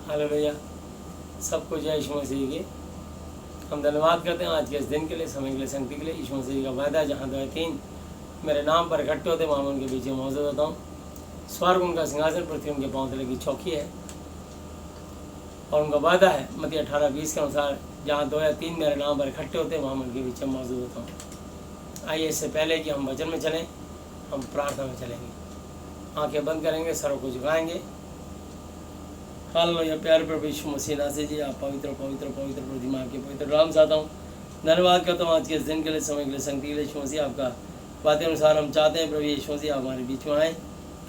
Hallelujah. सबको जय यीशु मसीह की। हम धन्यवाद करते हैं आज के इस दिन के लिए, समय के लिए, शक्ति के लिए। यीशु मसीह का वायदा, जहाँ 2 या 3 मेरे नाम पर इकट्ठे होते वहाँ उनके बीच में मौजूद होता हूँ। स्वर्ग उनका सिंहासन, पृथ्वी उनके पाँव तले की चौकी है। और उनका वायदा है मत्ती 18:20 के अनुसार, जहाँ 2 या 3 मेरे नाम पर इकट्ठे होते वहाँ उनके बीच में मौजूद होता हूँ। आइए, इससे पहले कि हम वचन में चलें, हम प्रार्थना में चलेंगे। आंखें बंद करेंगे, सरों को झुकाएंगे। हालेलुया। प्यारे प्रभु यीशु मसीह नासरी जी, आप पवित्र पवित्र पवित्र प्रतिमा के पवित्र नाम चाहता हूँ। धन्यवाद करता हूँ आज के इस दिन के लिए, समय के लिए, शक्ति के लिए। यीशु मसीह, आपका वादे अनुसार हम चाहते हैं प्रभु यीशु मसीह आप हमारे बीच में आए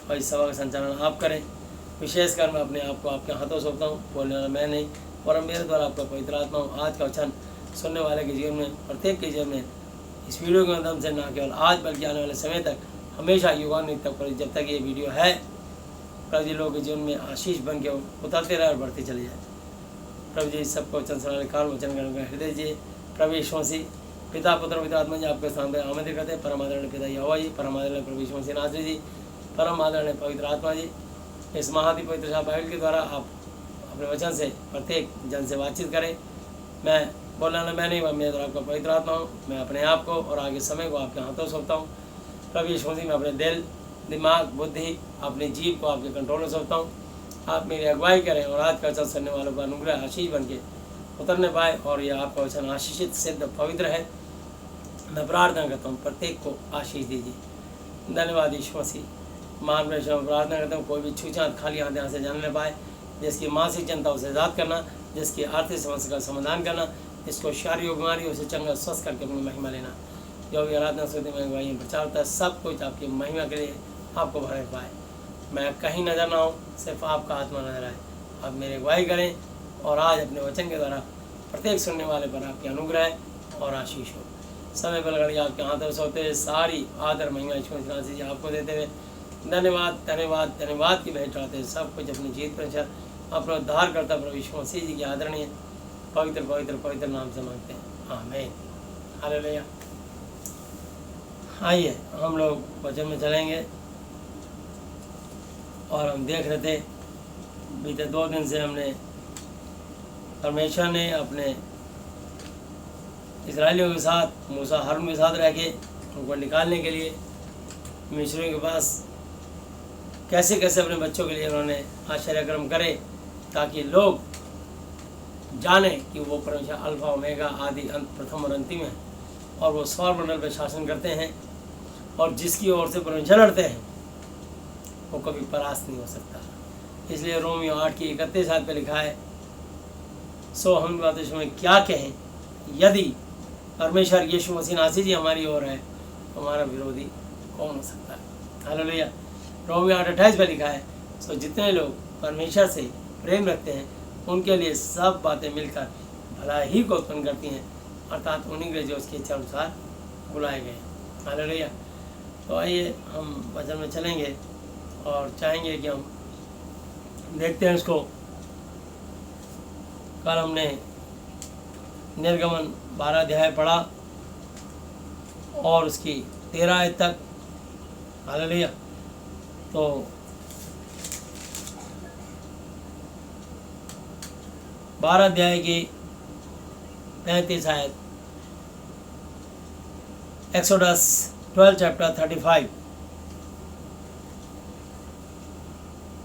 और इस सभा का संचालन आप करें। विशेषकर मैं अपने आप को आपके हाथों सौंपता हूँ। बोलने वाला मैं नहीं, और मेरे द्वारा आपका पवित्र आत्मा हूँ। आज का वचन सुनने वाले के जीवन में, प्रत्येक के जीवन में, इस वीडियो के माध्यम से न केवल आज बल्कि आने वाले समय तक, हमेशा युगान्त तक, जब तक ये वीडियो है, प्रभु जी लोगों के जीवन में आशीष बन के उतरते रहे और बढ़ते चले जाए। प्रभु जी सबको वचन सुनाने काल वचन करने का हृदय जी। प्रभु यीशु मसीह, पिता पुत्र पवित्र आत्मा जी आपके स्थान पर आमंत्रित करते हैं। परम आदरणीय पिता यहोवा जी, परम आदरणीय प्रभु यीशु मसीह नासरी जी, परम आदरणीय पवित्र आत्मा जी, इस महादि पवित्र शाह बाइबल के द्वारा आप अपने वचन से प्रत्येक जन से बातचीत करें। मैं बोलना मैं नहीं, मेरे द्वारा आपका पवित्र आत्मा हूँ। मैं अपने आप को और आगे समय को आपके हाथों सौंपता हूँ। प्रभु यीशु मसीह, मैं अपने दिल, दिमाग, बुद्धि, अपने जीव को आपके कंट्रोल में सौंपता हूँ। आप मेरी अगुवाई करें और आज का वचन सुनने वालों का अनुग्रह आशीष बन के उतरने पाए और यह आपका वचन आशीषित, सिद्ध, पवित्र है। मैं प्रार्थना करता हूँ, प्रत्येक को आशीष दीजिए। धन्यवाद यीशु मसीह। महान में प्रार्थना करता हूँ, कोई भी छूछात खाली हाथ यहाँ से जाने न पाए। जिसकी मानसिक चिंता उसे आज़ाद करना, जिसकी आर्थिक समस्या का समाधान करना, इसको शारीरिक बीमारी उसे चंगा स्वस्थ करके अपनी महिमा लेना। जो भी आराधना स्तुति में अगुवाई प्रचार होता है, सब कुछ आपकी महिमा के लिए आपको भरे पाए। मैं कहीं नजर ना आऊँ, सिर्फ आपका आत्मा नजर आए। आप मेरी अगुवाई करें और आज अपने वचन के द्वारा प्रत्येक सुनने वाले पर आपकी अनुग्रह और आशीष हो। समय पर लड़के आपके हाथों से होते हुए सारी आदर महिमा यीशु मसीह जी आपको देते हुए धन्यवाद धन्यवाद धन्यवाद की भेंट चढ़ाते हैं। सब कुछ अपनी जीत पर अपना उद्धार करता प्रभु यीशु मसीह जी की आदरणीय पवित्र पवित्र पवित्र नाम से मांगते हैं, आमीन। हालेलुया। आइए, हम लोग वचन में चलेंगे। और हम देख रहे थे बीते 2 दिन से हमने, परमेश्वर ने अपने इस्राएलियों के साथ, मूसा हारून के साथ रह के उनको निकालने के लिए मिस्रियों के पास कैसे कैसे अपने बच्चों के लिए उन्होंने आश्चर्यक्रम करे, ताकि लोग जाने कि वो परमेश्वर अल्फा ओमेगा, आदि अंत, प्रथम और अंतिम है। और वो स्वर्गमंडल पर शासन करते हैं और जिसकी ओर से परमेश्वर लड़ते हैं वो कभी परास्त नहीं हो सकता। इसलिए रोमियो 8:31 पे लिखा है, सो हम बातें में क्या कहें, यदि परमेश्वर यीशु मसीह नासरी जी हमारी ओर है तो हमारा विरोधी कौन हो सकता है। हालेलुया। रोमियो 8:28 पे लिखा है, सो जितने लोग परमेश्वर से प्रेम रखते हैं उनके लिए सब बातें मिलकर भला ही को उत्पन्न करती हैं, अर्थात उन्हीं के जो उसकी इच्छा अनुसार बुलाए गए। हालेलुया। तो आइए हम वचन में चलेंगे और चाहेंगे कि हम देखते हैं इसको। कल हमने निर्गमन 12 अध्याय पढ़ा और उसकी 13 आयत तक। हालेलुया। तो 12 अध्याय की 35 आयत, एक्सोडस 12 चैप्टर 35।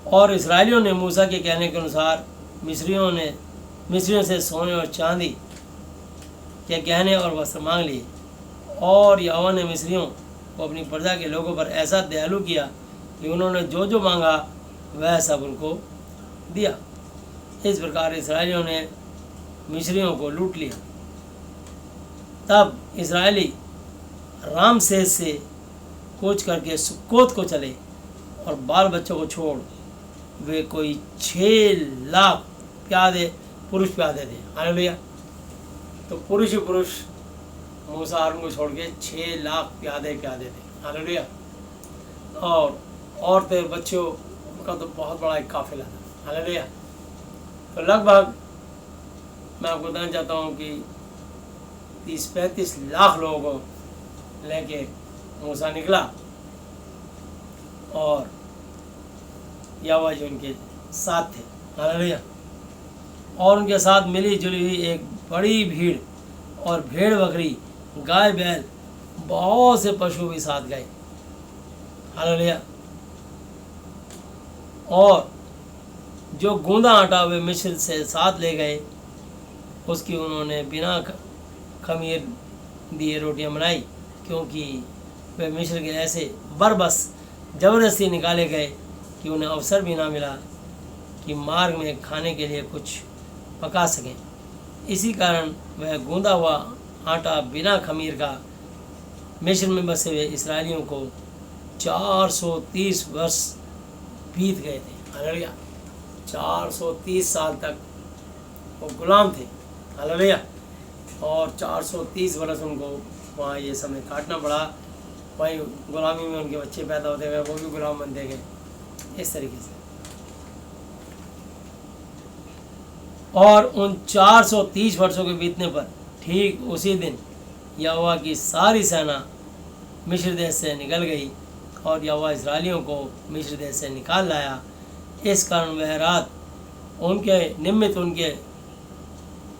और इस्राएलियों ने मूसा के कहने के अनुसार मिस्रियों से सोने और चांदी के गहने और वस्त्र मांग लिए। और यहोवा ने मिस्रियों को अपनी प्रजा के लोगों पर ऐसा दयालु किया कि उन्होंने जो जो मांगा वह सब उनको दिया। इस प्रकार इस्राएलियों ने मिस्रियों को लूट लिया। तब इस्राएली रामसेस से कूच करके सुक्कोत को चले और बाल बच्चों को छोड़ वे कोई 6 लाख प्यादे पुरुष प्यादे थे। हालेलुया। तो पुरुष ही पुरुष मूसा हारून को छोड़ के 6 लाख प्यादे थे। हालेलुया। और औरतें बच्चों का तो बहुत बड़ा एक काफिला था। हालेलुया। तो लगभग मैं आपको बताना चाहता हूँ कि 30-35 लाख लोगों को लेके मूसा निकला और यहोवा जी उनके साथ थे। हालेलुया। और उनके साथ मिली जुली हुई एक बड़ी भीड़ और भेड़ बकरी, गाय बैल, बहुत से पशु भी साथ गए। हालेलुया। और जो गूंदा आटा वे मिस्र से साथ ले गए, उसकी उन्होंने बिना खमीर दिए रोटियां बनाई, क्योंकि वे मिस्र के ऐसे बरबस ज़बरदस्ती निकाले गए कि उन्हें अवसर भी ना मिला कि मार्ग में खाने के लिए कुछ पका सकें। इसी कारण वह गूंदा हुआ आटा बिना खमीर का मिस्र में बसे हुए इसराइलियों को 430 वर्ष बीत गए थे। हालेलुया। 430 साल तक वो गुलाम थे। हालेलुया। और 430 वर्ष उनको वहाँ ये समय काटना पड़ा। वहीं गुलामी में उनके बच्चे पैदा होते गए, वो भी गुलाम बनते गए, इस तरीके से। और उन 430 वर्षों के बीतने पर ठीक उसी दिन यहोवा की सारी सेना मिस्र देश से निकल गई और यहोवा इस्राएलियों को मिस्र देश से निकाल लाया। इस कारण वह रात उनके निमित्त उनके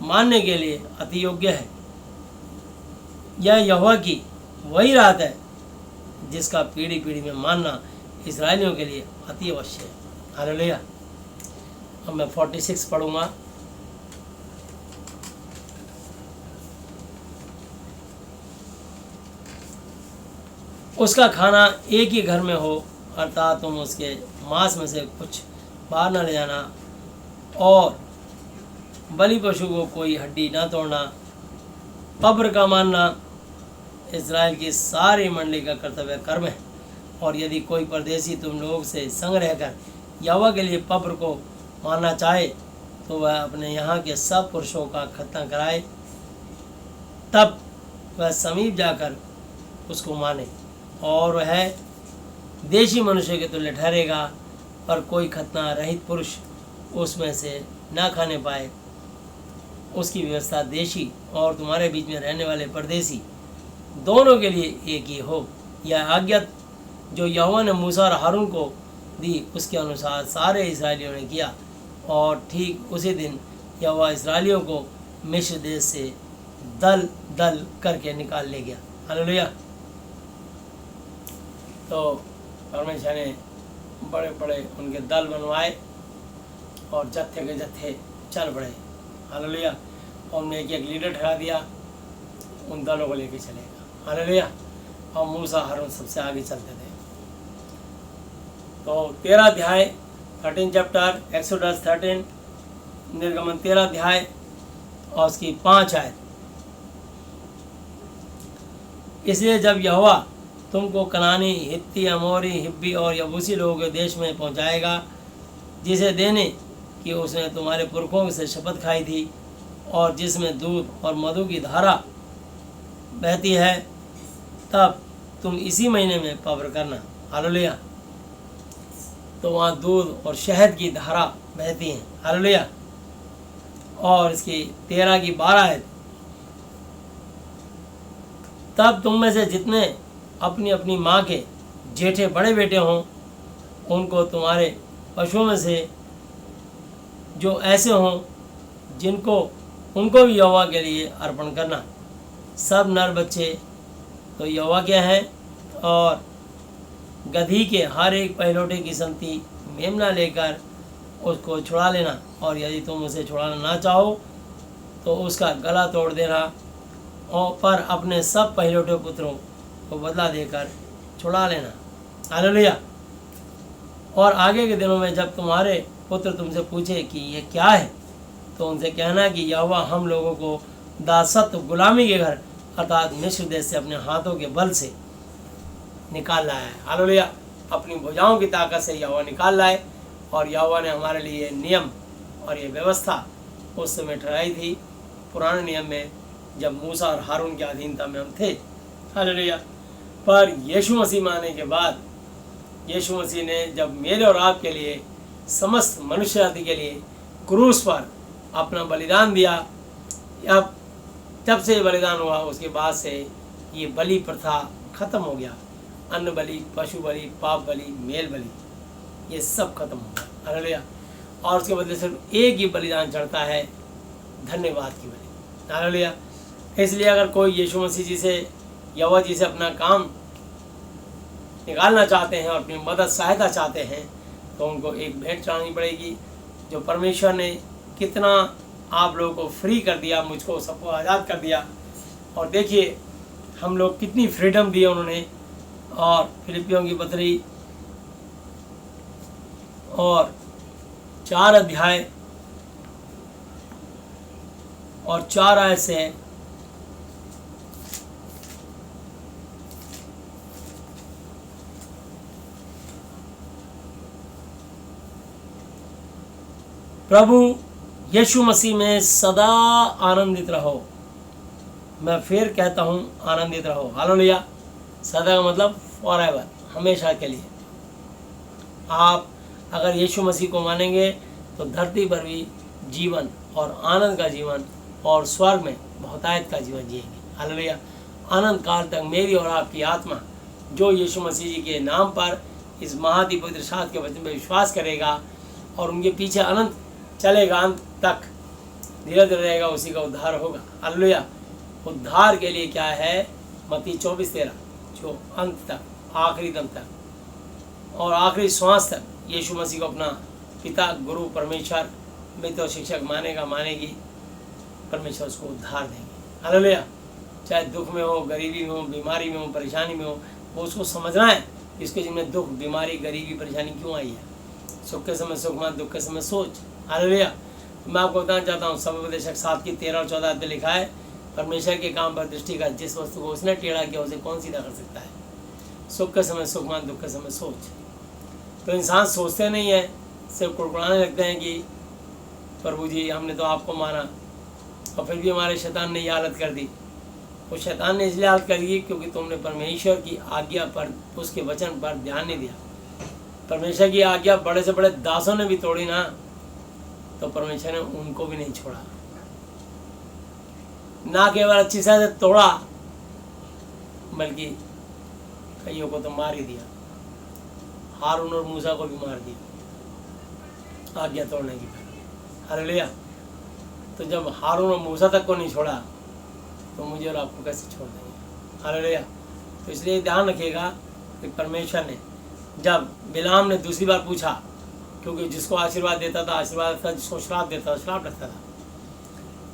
मानने के लिए अति योग्य है। यह यहोवा की वही रात है जिसका पीढ़ी पीढ़ी में मानना इस्राएलियों के लिए अति अवश्य है। हालेलुया। अब मैं 46 पढ़ूंगा। उसका खाना एक ही घर में हो, अर्थात तुम उसके मांस में से कुछ बाहर न ले जाना, और बलि पशु को कोई हड्डी ना तोड़ना। पब्र का मानना इज़राइल की सारी मंडली का कर्तव्य कर्म है। और यदि कोई परदेशी तुम लोग से संग रहकर यहोवा के लिए पब्र को मानना चाहे, तो वह अपने यहाँ के सब पुरुषों का खतना कराए, तब वह समीप जाकर उसको माने, और वह देशी मनुष्य के तुल्य ठहरेगा। पर कोई खतना रहित पुरुष उसमें से न खाने पाए। उसकी व्यवस्था देशी और तुम्हारे बीच में रहने वाले परदेशी दोनों के लिए एक ही हो। यह आज्ञा जो यहोवा ने मूसा और हारून को दी, उसके अनुसार सारे इस्राएलियों ने किया। और ठीक उसी दिन यहोवा इस्राएलियों को मिस्र देश से दल दल करके निकाल ले गया। हालेलुया। तो परमेश्वर ने बड़े बड़े उनके दल बनवाए और जत्थे के जत्थे चल पड़े। हालेलुया। और उन्हें एक एक लीडर ठहरा दिया, उन दलों को लेके चलेगा। हालेलुया। और मूसा हारून सबसे आगे चलते थे। तो 13 अध्याय 13 चैप्टर एक्सोडस 13, निर्गमन 13 अध्याय और उसकी 5 आयत। इसलिए जब यहोवा तुमको कनानी, हित्ती, अमोरी, हिब्बी और यबूसी लोगों के देश में पहुंचाएगा, जिसे देने कि उसने तुम्हारे पुरखों से शपथ खाई थी, और जिसमें दूध और मधु की धारा बहती है, तब तुम इसी महीने में पब्र करना। हालेलुया। तो वहाँ दूध और शहद की धारा बहती हैं। हालेलुया। और इसकी 13 की 12 है, तब तुम में से जितने अपनी अपनी माँ के जेठे बड़े बेटे हों, उनको तुम्हारे पशुओं में से जो ऐसे हों जिनको उनको भी यहोवा के लिए अर्पण करना। सब नर बच्चे तो यहोवा के हैं, और गधी के हर एक पहलोटे की संति मेमना लेकर उसको छुड़ा लेना। और यदि तुम उसे छुड़ाना ना चाहो तो उसका गला तोड़ देना, और पर अपने सब पहलोटे पुत्रों को बदला देकर छुड़ा लेना। हालेलुया। और आगे के दिनों में जब तुम्हारे पुत्र तुमसे पूछे कि ये क्या है, तो उनसे कहना कि यहोवा हम लोगों को दासत्व गुलामी के घर अर्थात मिस्र देश से अपने हाथों के बल से निकाल लाया है। हालेलुया। अपनी भुजाओं की ताकत से यहोवा निकाल लाए। और यहोवा ने हमारे लिए नियम और ये व्यवस्था उस समय ठहराई थी, पुराने नियम में, जब मूसा और हारून की अधीनता में हम थे। हालेलुया। पर यीशु मसीह में आने के बाद यीशु मसीह ने जब मेरे और आपके लिए, समस्त मनुष्य जाति के लिए क्रूस पर अपना बलिदान दिया, अब जब से बलिदान हुआ उसके बाद से ये बलि प्रथा खत्म हो गया। अन्न बलि, पशु बलि, पाप बलि, मेल बलि, ये सब खत्म हो गया। हालेलुया। और उसके बदले सिर्फ एक ही बलिदान चढ़ता है, धन्यवाद की बलि। हालेलुया। इसलिए अगर कोई यीशु मसीह जी से यहोवा जी से अपना काम निकालना चाहते हैं और अपनी मदद सहायता चाहते हैं तो उनको एक भेंट चढ़ानी पड़ेगी। जो परमेश्वर ने कितना आप लोगों को फ्री कर दिया, मुझको सबको आज़ाद कर दिया, और देखिए हम लोग कितनी फ्रीडम दी उन्होंने। और फिलिपियों की पत्री और 4 अध्याय और 4 आयत से प्रभु यीशु मसीह में सदा आनंदित रहो। मैं फिर कहता हूँ आनंदित रहो। हालेलुया। सदा का मतलब फॉरएवर, हमेशा के लिए। आप अगर यीशु मसीह को मानेंगे तो धरती पर भी जीवन और आनंद का जीवन और स्वर्ग में बहुतायत का जीवन जिएंगे। हालेलुया। अनंत काल तक मेरी और आपकी आत्मा जो यीशु मसीह जी के नाम पर इस महाति पवित्र शास्त्र के वचन पर विश्वास करेगा और उनके पीछे अनंत चलेगा, अंत तक धीरे धीरे रहेगा, उसी का उद्धार होगा। हालेलुया। उद्धार के लिए क्या है? मत्ती 24:13, जो अंत तक, आखिरी दम तक और आखिरी श्वास तक यीशु मसीह को अपना पिता, गुरु, परमेश्वर, मित्र और शिक्षक मानेगा, मानेगी, परमेश्वर उसको उद्धार देंगे। हालेलुया। चाहे दुख में हो, गरीबी में हो, बीमारी में हो, परेशानी में हो, वो उसको समझना है इसके जिनमें दुख, बीमारी, गरीबी, परेशानी क्यों आई है। सुख के समय सुख मान, दुख के समय सोच। हालेलुया। मैं आपको बताना चाहता हूँ, सबोपदेशक 7 की 13 और 14 पे लिखा है, परमेश्वर के काम पर दृष्टि का जिस वस्तु को उसने टेढ़ा किया उसे कौन सीधा कर सकता है। सुख के समय सुख मान, दुख के समय सोच। तो इंसान सोचते नहीं है, सिर्फ कुड़कुड़ाने लगते हैं कि प्रभु जी हमने तो आपको माना और फिर भी हमारे शैतान ने ये हालत कर दी। वो शैतान ने इसलिए हालत कर दी क्योंकि तुमने परमेश्वर की आज्ञा पर, उसके वचन पर ध्यान नहीं दिया। परमेश्वर की आज्ञा बड़े से बड़े दासों ने भी तोड़ी ना, तो परमेश्वर ने उनको भी नहीं छोड़ा। ना केवल अच्छी से तोड़ा बल्कि कईयों को तो मार ही दिया। हारून और मूसा को भी मार दिया आज्ञा तोड़ने की कारण। हालेलुया। तो जब हारून और मूसा तक को नहीं छोड़ा तो मुझे और आपको कैसे छोड़ देंगे। हालेलुया। तो इसलिए ध्यान रखिएगा कि परमेश्वर ने जब बिलाम ने दूसरी बार पूछा, क्योंकि जिसको आशीर्वाद देता था आशीर्वाद था, जिसको श्राप देता था श्राप रखता था,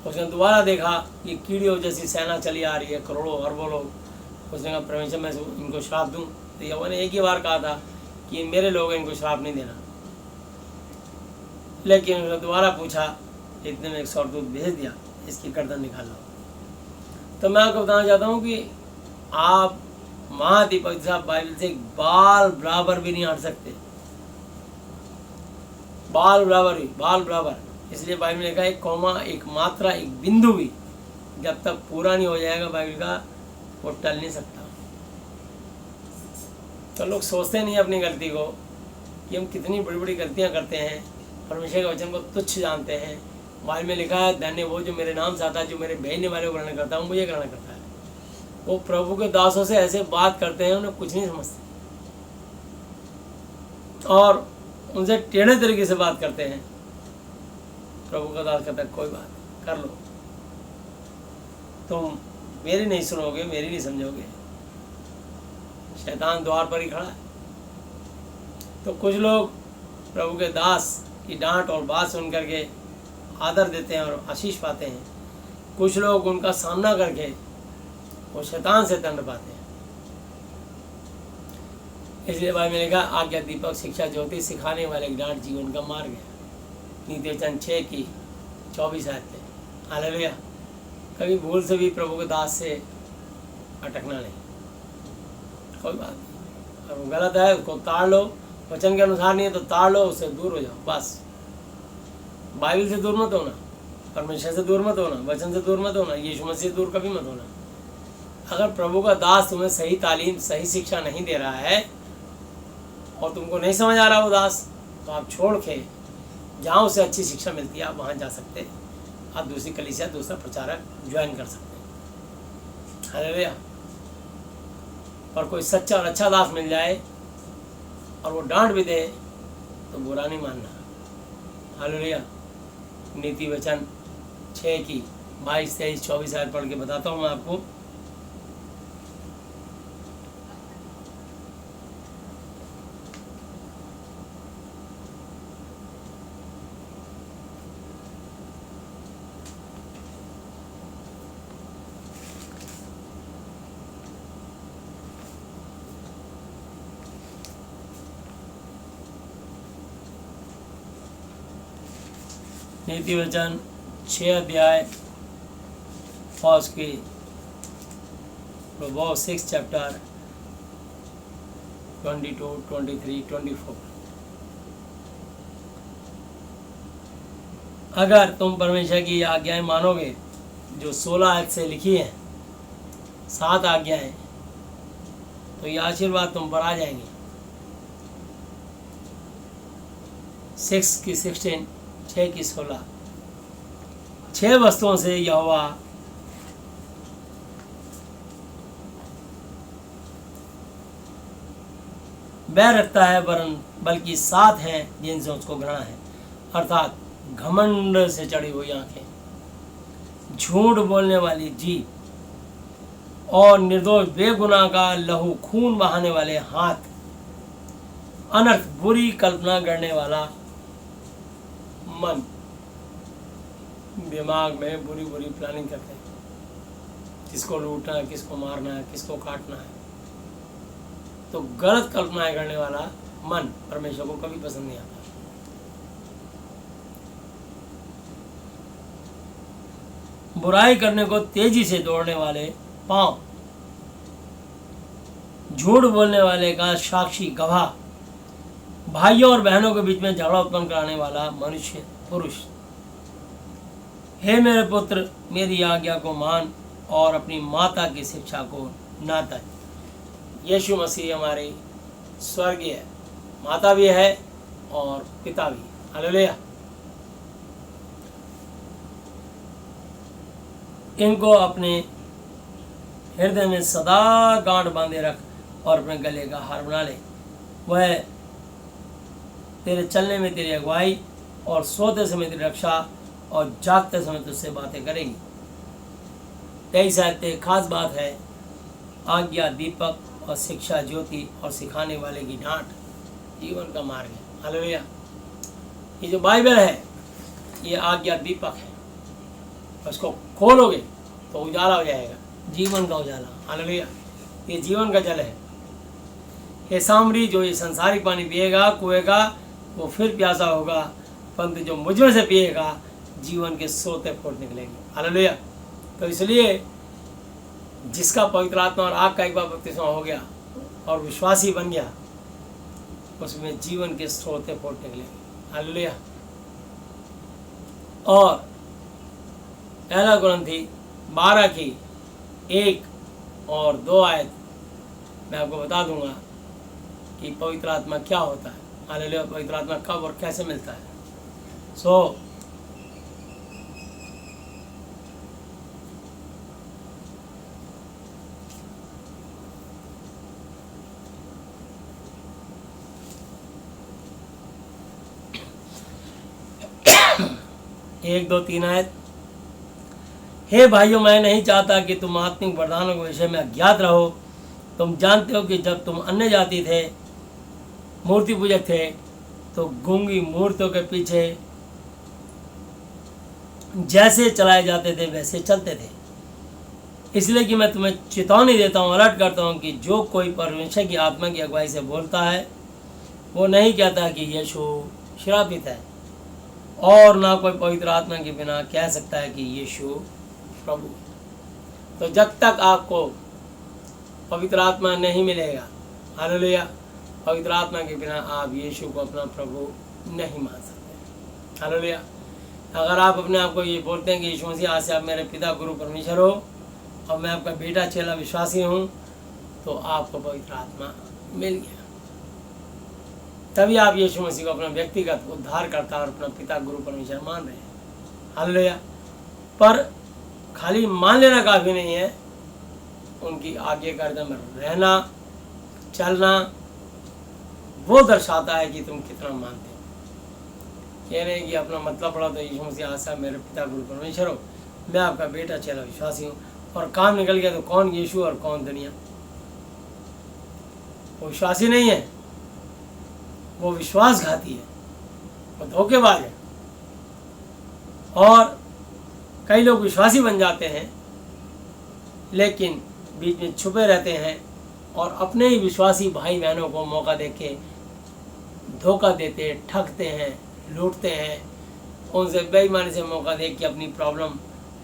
उसने दोबारा देखा ये कीड़ियों जैसी सेना चली आ रही है, करोड़ों अरबों लोग। उसने कहा परमेश्वर मैं इनको श्राप दूँ? तो यहोवा ने एक ही बार कहा था कि मेरे लोग इनको श्राप नहीं देना, लेकिन उसने दोबारा पूछा, इतने में एक स्वर्गदूत भेज दिया, इसकी गर्दन निकाल लो। तो मैं आपको बताना चाहता हूँ कि आप महाधिपति साहब बाइबल से एक बाल बराबर भी नहीं हट सकते। बाल बराबर भी, बाल बराबर। इसलिए बाइबल में लिखा है एक कौमा, एक मात्रा, एक बिंदु भी जब तक पूरा नहीं हो जाएगा बाइबल का, वो टल नहीं सकता। तो लोग सोचते नहीं अपनी गलती को कि हम कितनी बड़ी बड़ी गलतियां करते हैं, परमेश्वर के वचन को तुच्छ जानते हैं। बाइबल में लिखा है धन्य वो जो मेरे नाम से आता है, जो मेरे भेजने वाले को ग्रहण करता है, मुझे ग्रहण करता है। वो प्रभु के दासों से ऐसे बात करते हैं, उन्हें कुछ नहीं समझते और उनसे टेढ़े तरीके से बात करते हैं। प्रभु का दास कहता है कोई बात नहीं, कर लो, तुम मेरी नहीं सुनोगे, मेरी नहीं समझोगे, शैतान द्वार पर ही खड़ा है। तो कुछ लोग प्रभु के दास की डांट और बात सुन करके आदर देते हैं और आशीष पाते हैं। कुछ लोग उनका सामना करके वो शैतान से दंड पाते हैं। इसलिए भाई मैंने कहा आज्ञा दीपक शिक्षा ज्योति सिखाने वाले डांट जीवन का मार्ग है। नीति वचन 6 की 24 आयत पे। हालेलुया। कभी भूल से भी प्रभु के दास से अटकना नहीं, कोई बात नहीं। और वो गलत है उसको ताड़ लो, वचन के अनुसार नहीं है तो ताड़ लो, उससे दूर हो जाओ बस। बाइबल से दूर मत होना, परमेश्वर से दूर मत होना, वचन से दूर मत होना, यीशु मसीह से दूर कभी मत होना। अगर प्रभु का दास तुम्हें सही तालीम, सही शिक्षा नहीं दे रहा है और तुमको नहीं समझ आ रहा वो दास, तो आप छोड़ के जहाँ उसे अच्छी शिक्षा मिलती है आप वहाँ जा सकते हैं। आप दूसरी कलीसिया, दूसरा प्रचारक ज्वाइन कर सकते हैं। हालेलुया। और कोई सच्चा और अच्छा दास मिल जाए और वो डांट भी दे तो बुरा नहीं मानना। हालेलुया। नीति वचन 6 की 22, 23, 24 आयत पढ़ के बताता हूँ मैं आपको। नीति वचन 6 अध्याय और उसके 6 चैप्टर 22, 23, 24। अगर तुम परमेश्वर की आज्ञाएं मानोगे जो 16 आयत से लिखी है, 7 आज्ञाएं, तो ये आशीर्वाद तुम पर आ जाएंगे। 6 की 16, 6 की 16। 6 वस्तुओं से यहोवा बैर रखता है, वरन बल्कि 7 हैं जिनसे उसको घृणा है, अर्थात घमंड से चढ़ी हुई आंखें, झूठ बोलने वाली जीभ और निर्दोष बेगुनाह का लहू खून बहाने वाले हाथ, अनर्थ बुरी कल्पना करने वाला मन। दिमाग में बुरी बुरी प्लानिंग करते हैं, किसको लूटना है, किसको मारना है, किसको काटना है। तो गलत कल्पनाएं करने वाला मन परमेश्वर को कभी पसंद नहीं आता। बुराई करने को तेजी से दौड़ने वाले पांव, झूठ बोलने वाले का साक्षी गवाह, भाइयों और बहनों के बीच में झगड़ा उत्पन्न कराने वाला मनुष्य पुरुष। हे मेरे पुत्र, मेरी आज्ञा को मान और अपनी माता की शिक्षा को ना त्याज। यीशु मसीह हमारे स्वर्गीय माता भी है और पिता भी। हालेलुया। इनको अपने हृदय में सदा गांठ बांधे रख और अपने गले का हार बना ले। वह तेरे चलने में तेरी अगुवाई और सोते समय तेरी रक्षा और जागते समय तुझसे बातें करेगी। 23 आयत खास बात है, आज्ञा दीपक और शिक्षा ज्योति और सिखाने वाले की डांट जीवन का मार्ग है। हालेलुया। ये जो बाइबल है ये आज्ञा दीपक है, उसको खोलोगे तो उजाला हो जाएगा, जीवन का उजाला। हालेलुया। ये जीवन का जल है। ये सामरी जो ये संसारिक पानी पिएगा कुएं का, वो फिर प्यासा होगा, परंतु जो मुझ में से पिएगा जीवन के सोते फूट निकलेंगे। हालेलुया। तो इसलिए जिसका पवित्र आत्मा और आग का एक बार बपतिस्मा हो गया और विश्वासी बन गया, उसमें जीवन के सोते फूट निकलेंगे। हालेलुया। और पहला कुरिन्थी 12 की 1 और 2 आयत मैं आपको बता दूंगा कि पवित्र आत्मा क्या होता है। हालेलुया। पवित्र आत्मा कब और कैसे मिलता है। एक 2 3 आयत। हे भाइयों, मैं नहीं चाहता कि तुम आत्मिक वरदानों के विषय में अज्ञात रहो। तुम जानते हो कि जब तुम अन्य जाति थे, मूर्ति पूजक थे, तो गूंगी मूर्तियों के पीछे जैसे चलाए जाते थे वैसे चलते थे। इसलिए कि मैं तुम्हें चेतावनी देता हूँ, अलर्ट करता हूँ कि जो कोई परमेश्वर की आत्मा की अगुवाई से बोलता है वो नहीं कहता कि यीशु श्रापित है, और ना कोई पवित्र आत्मा के बिना कह सकता है कि यीशु प्रभु। तो जब तक आपको पवित्र आत्मा नहीं मिलेगा, हालेलुया, पवित्र आत्मा के बिना आप यीशु को अपना प्रभु नहीं मान सकते। हालेलुया। अगर आप अपने आप को ये बोलते हैं कि यीशु मसीह आज से आप मेरे पिता गुरु परमेश्वर हो और मैं आपका बेटा चेला विश्वासी हूँ, तो आपको पवित्र आत्मा मिल गया। तभी आप यीशु मसीह को अपना व्यक्तिगत उद्धारकर्ता और अपना पिता गुरु परमेश्वर मान रहे हैं। हालेलुया। पर खाली मान लेना काफ़ी नहीं है, उनकी आज्ञाकारिता में रहना, चलना, वो दर्शाता है कि तुम कितना मानते हो। कह रहे हैं कि अपना मतलब पड़ा तो यीशु मसीह आशा मेरे पिता गुरु परमेश्वर हो, मैं आपका बेटा चला विश्वासी हूँ, और काम निकल गया तो कौन यीशु और कौन दुनिया। वो विश्वासी नहीं है, वो विश्वासघाती है, वो धोखेबाज है। और कई लोग विश्वासी बन जाते हैं लेकिन बीच में छुपे रहते हैं और अपने ही विश्वासी भाई बहनों को मौका देके धोखा देते, ठगते हैं, लूटते हैं, उनसे बेईमानी से मौका दे के अपनी प्रॉब्लम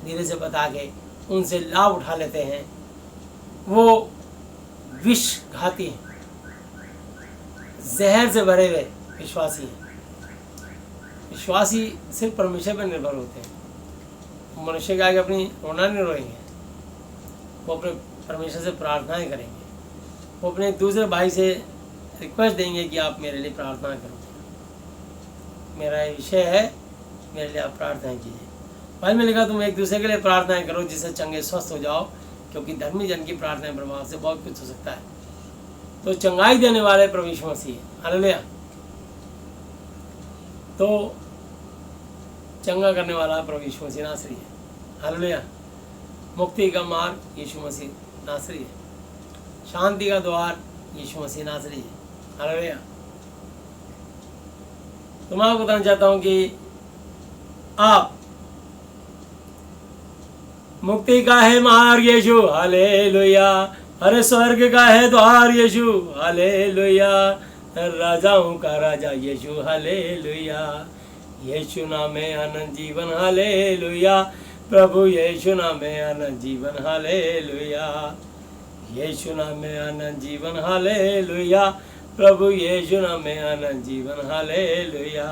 धीरे से बता के उनसे लाभ उठा लेते हैं। वो विषघाती हैं, जहर से भरे हुए विश्वासी हैं। विश्वासी सिर्फ परमेश्वर पर निर्भर होते हैं। मनुष्य के आगे अपनी रोना नहीं रोएंगे, वो अपने परमेश्वर से प्रार्थनाएं करेंगे, वो अपने दूसरे भाई से रिक्वेस्ट देंगे कि आप मेरे लिए प्रार्थना करो, मेरा ये विषय है, मेरे लिए आप प्रार्थना कीजिए। भाई में लिखा तुम एक दूसरे के लिए प्रार्थनाएं करो जिससे चंगे स्वस्थ हो जाओ, क्योंकि धर्मी जन की प्रार्थना प्रभाव से बहुत कुछ हो सकता है। तो चंगाई देने वाले प्रभु यीशु मसीह, हालेलुया। तो चंगा करने वाला प्रभु यीशु मसीह नासरी है, हालेलुया। मुक्ति का मार्ग यीशु मसीह नासरी है, शांति का द्वार यीशु मसीह नासरी है, हालेलुया। तो मैं आपको बताना चाहता हूँ कि आप मुक्ति का है मार्ग यीशु, हालेलुया। अरे स्वर्ग का है द्वार यीशु, हालेलुया। राजाओं का राजा यीशु, हालेलुया। यीशु नाम में अनंत जीवन, हालेलुया। प्रभु यीशु नाम में अनंत जीवन, हालेलुया। यीशु नाम में अनंत जीवन, हालेलुया। प्रभु यीशु नाम में अनंत जीवन, हालेलुया।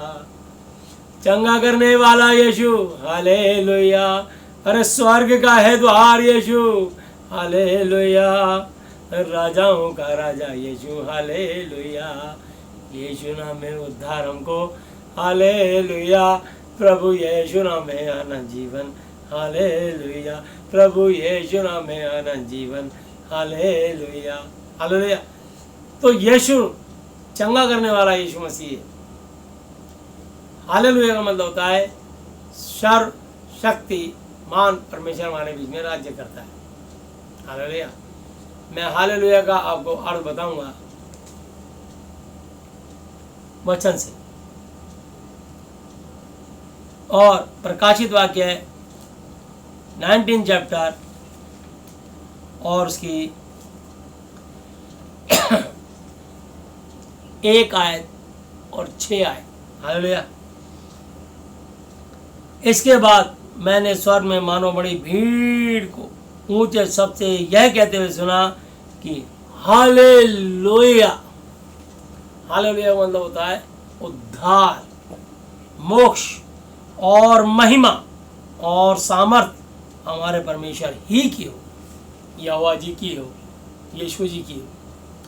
चंगा करने वाला यीशु, हालेलुया। अरे स्वर्ग का है द्वार यीशु, हालेलुया। राजाओं का राजा यीशु, हालेलुया। यीशु नाम में उद्धार हमको, हालेलुया। प्रभु यीशु नाम में अनंत जीवन, हालेलुया। प्रभु यीशु नाम में अनंत जीवन, हालेलुया, हालेलुया। तो यीशु चंगा करने वाला यीशु मसीह है। हालेलुया का मतलब होता है सर्वशक्तिमान परमेश्वर हमारे बीच में राज्य करता है, हालेलुया। मैं हालेलुया का आपको अर्थ बताऊंगा वचन से, और प्रकाशित वाक्य है 19 चैप्टर और उसकी 1 आयत और 6 आयत, हालेलुया। इसके बाद मैंने स्वर्ग में मानो बड़ी भीड़ को ऊंचे शब्द से यह कहते हुए सुना कि हालेलुया। हालेलुया मतलब होता है उद्धार, मोक्ष और महिमा और सामर्थ हमारे परमेश्वर ही की हो, यहोवा जी की हो, यीशु जी की हो,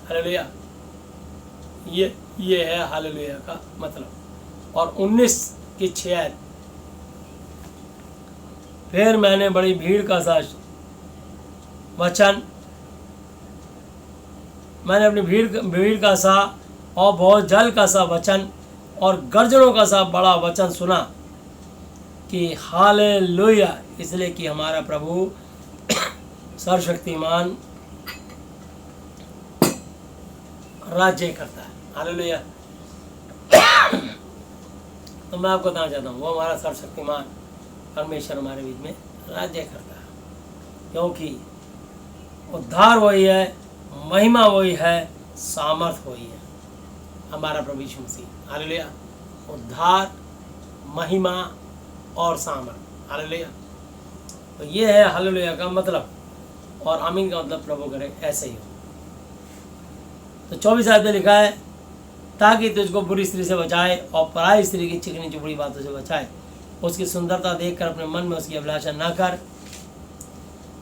हालेलुया। ये है हालेलुया का मतलब। और 19 की 6 आयत, फिर मैंने बड़ी भीड़ का सा वचन, मैंने अपनी भीड़ का सा और बहुत जल का सा वचन और गर्जनों का सा बड़ा वचन सुना कि हालेलुया, इसलिए कि हमारा प्रभु सर्वशक्तिमान राज्य करता है, हालेलुया। तो मैं आपको बताना चाहता हूँ वो हमारा सर्वशक्तिमान परमेश्वर हमारे बीच में राज्य करता है, क्योंकि उद्धार वही है, महिमा वही है, सामर्थ वही है, हमारा प्रभु यीशु मसीह, हालेलुया। उद्धार, महिमा और सामर्थ, हालेलुया। तो ये है हालेलुया का मतलब, और आमीन का मतलब प्रभु करे ऐसे ही हो। तो 24 आयत में लिखा है, ताकि तुझको बुरी स्त्री से बचाए और पराई स्त्री की चिकनी चुपड़ी बातों से बचाए। उसकी सुंदरता देखकर अपने मन में उसकी अभिलाषा न कर,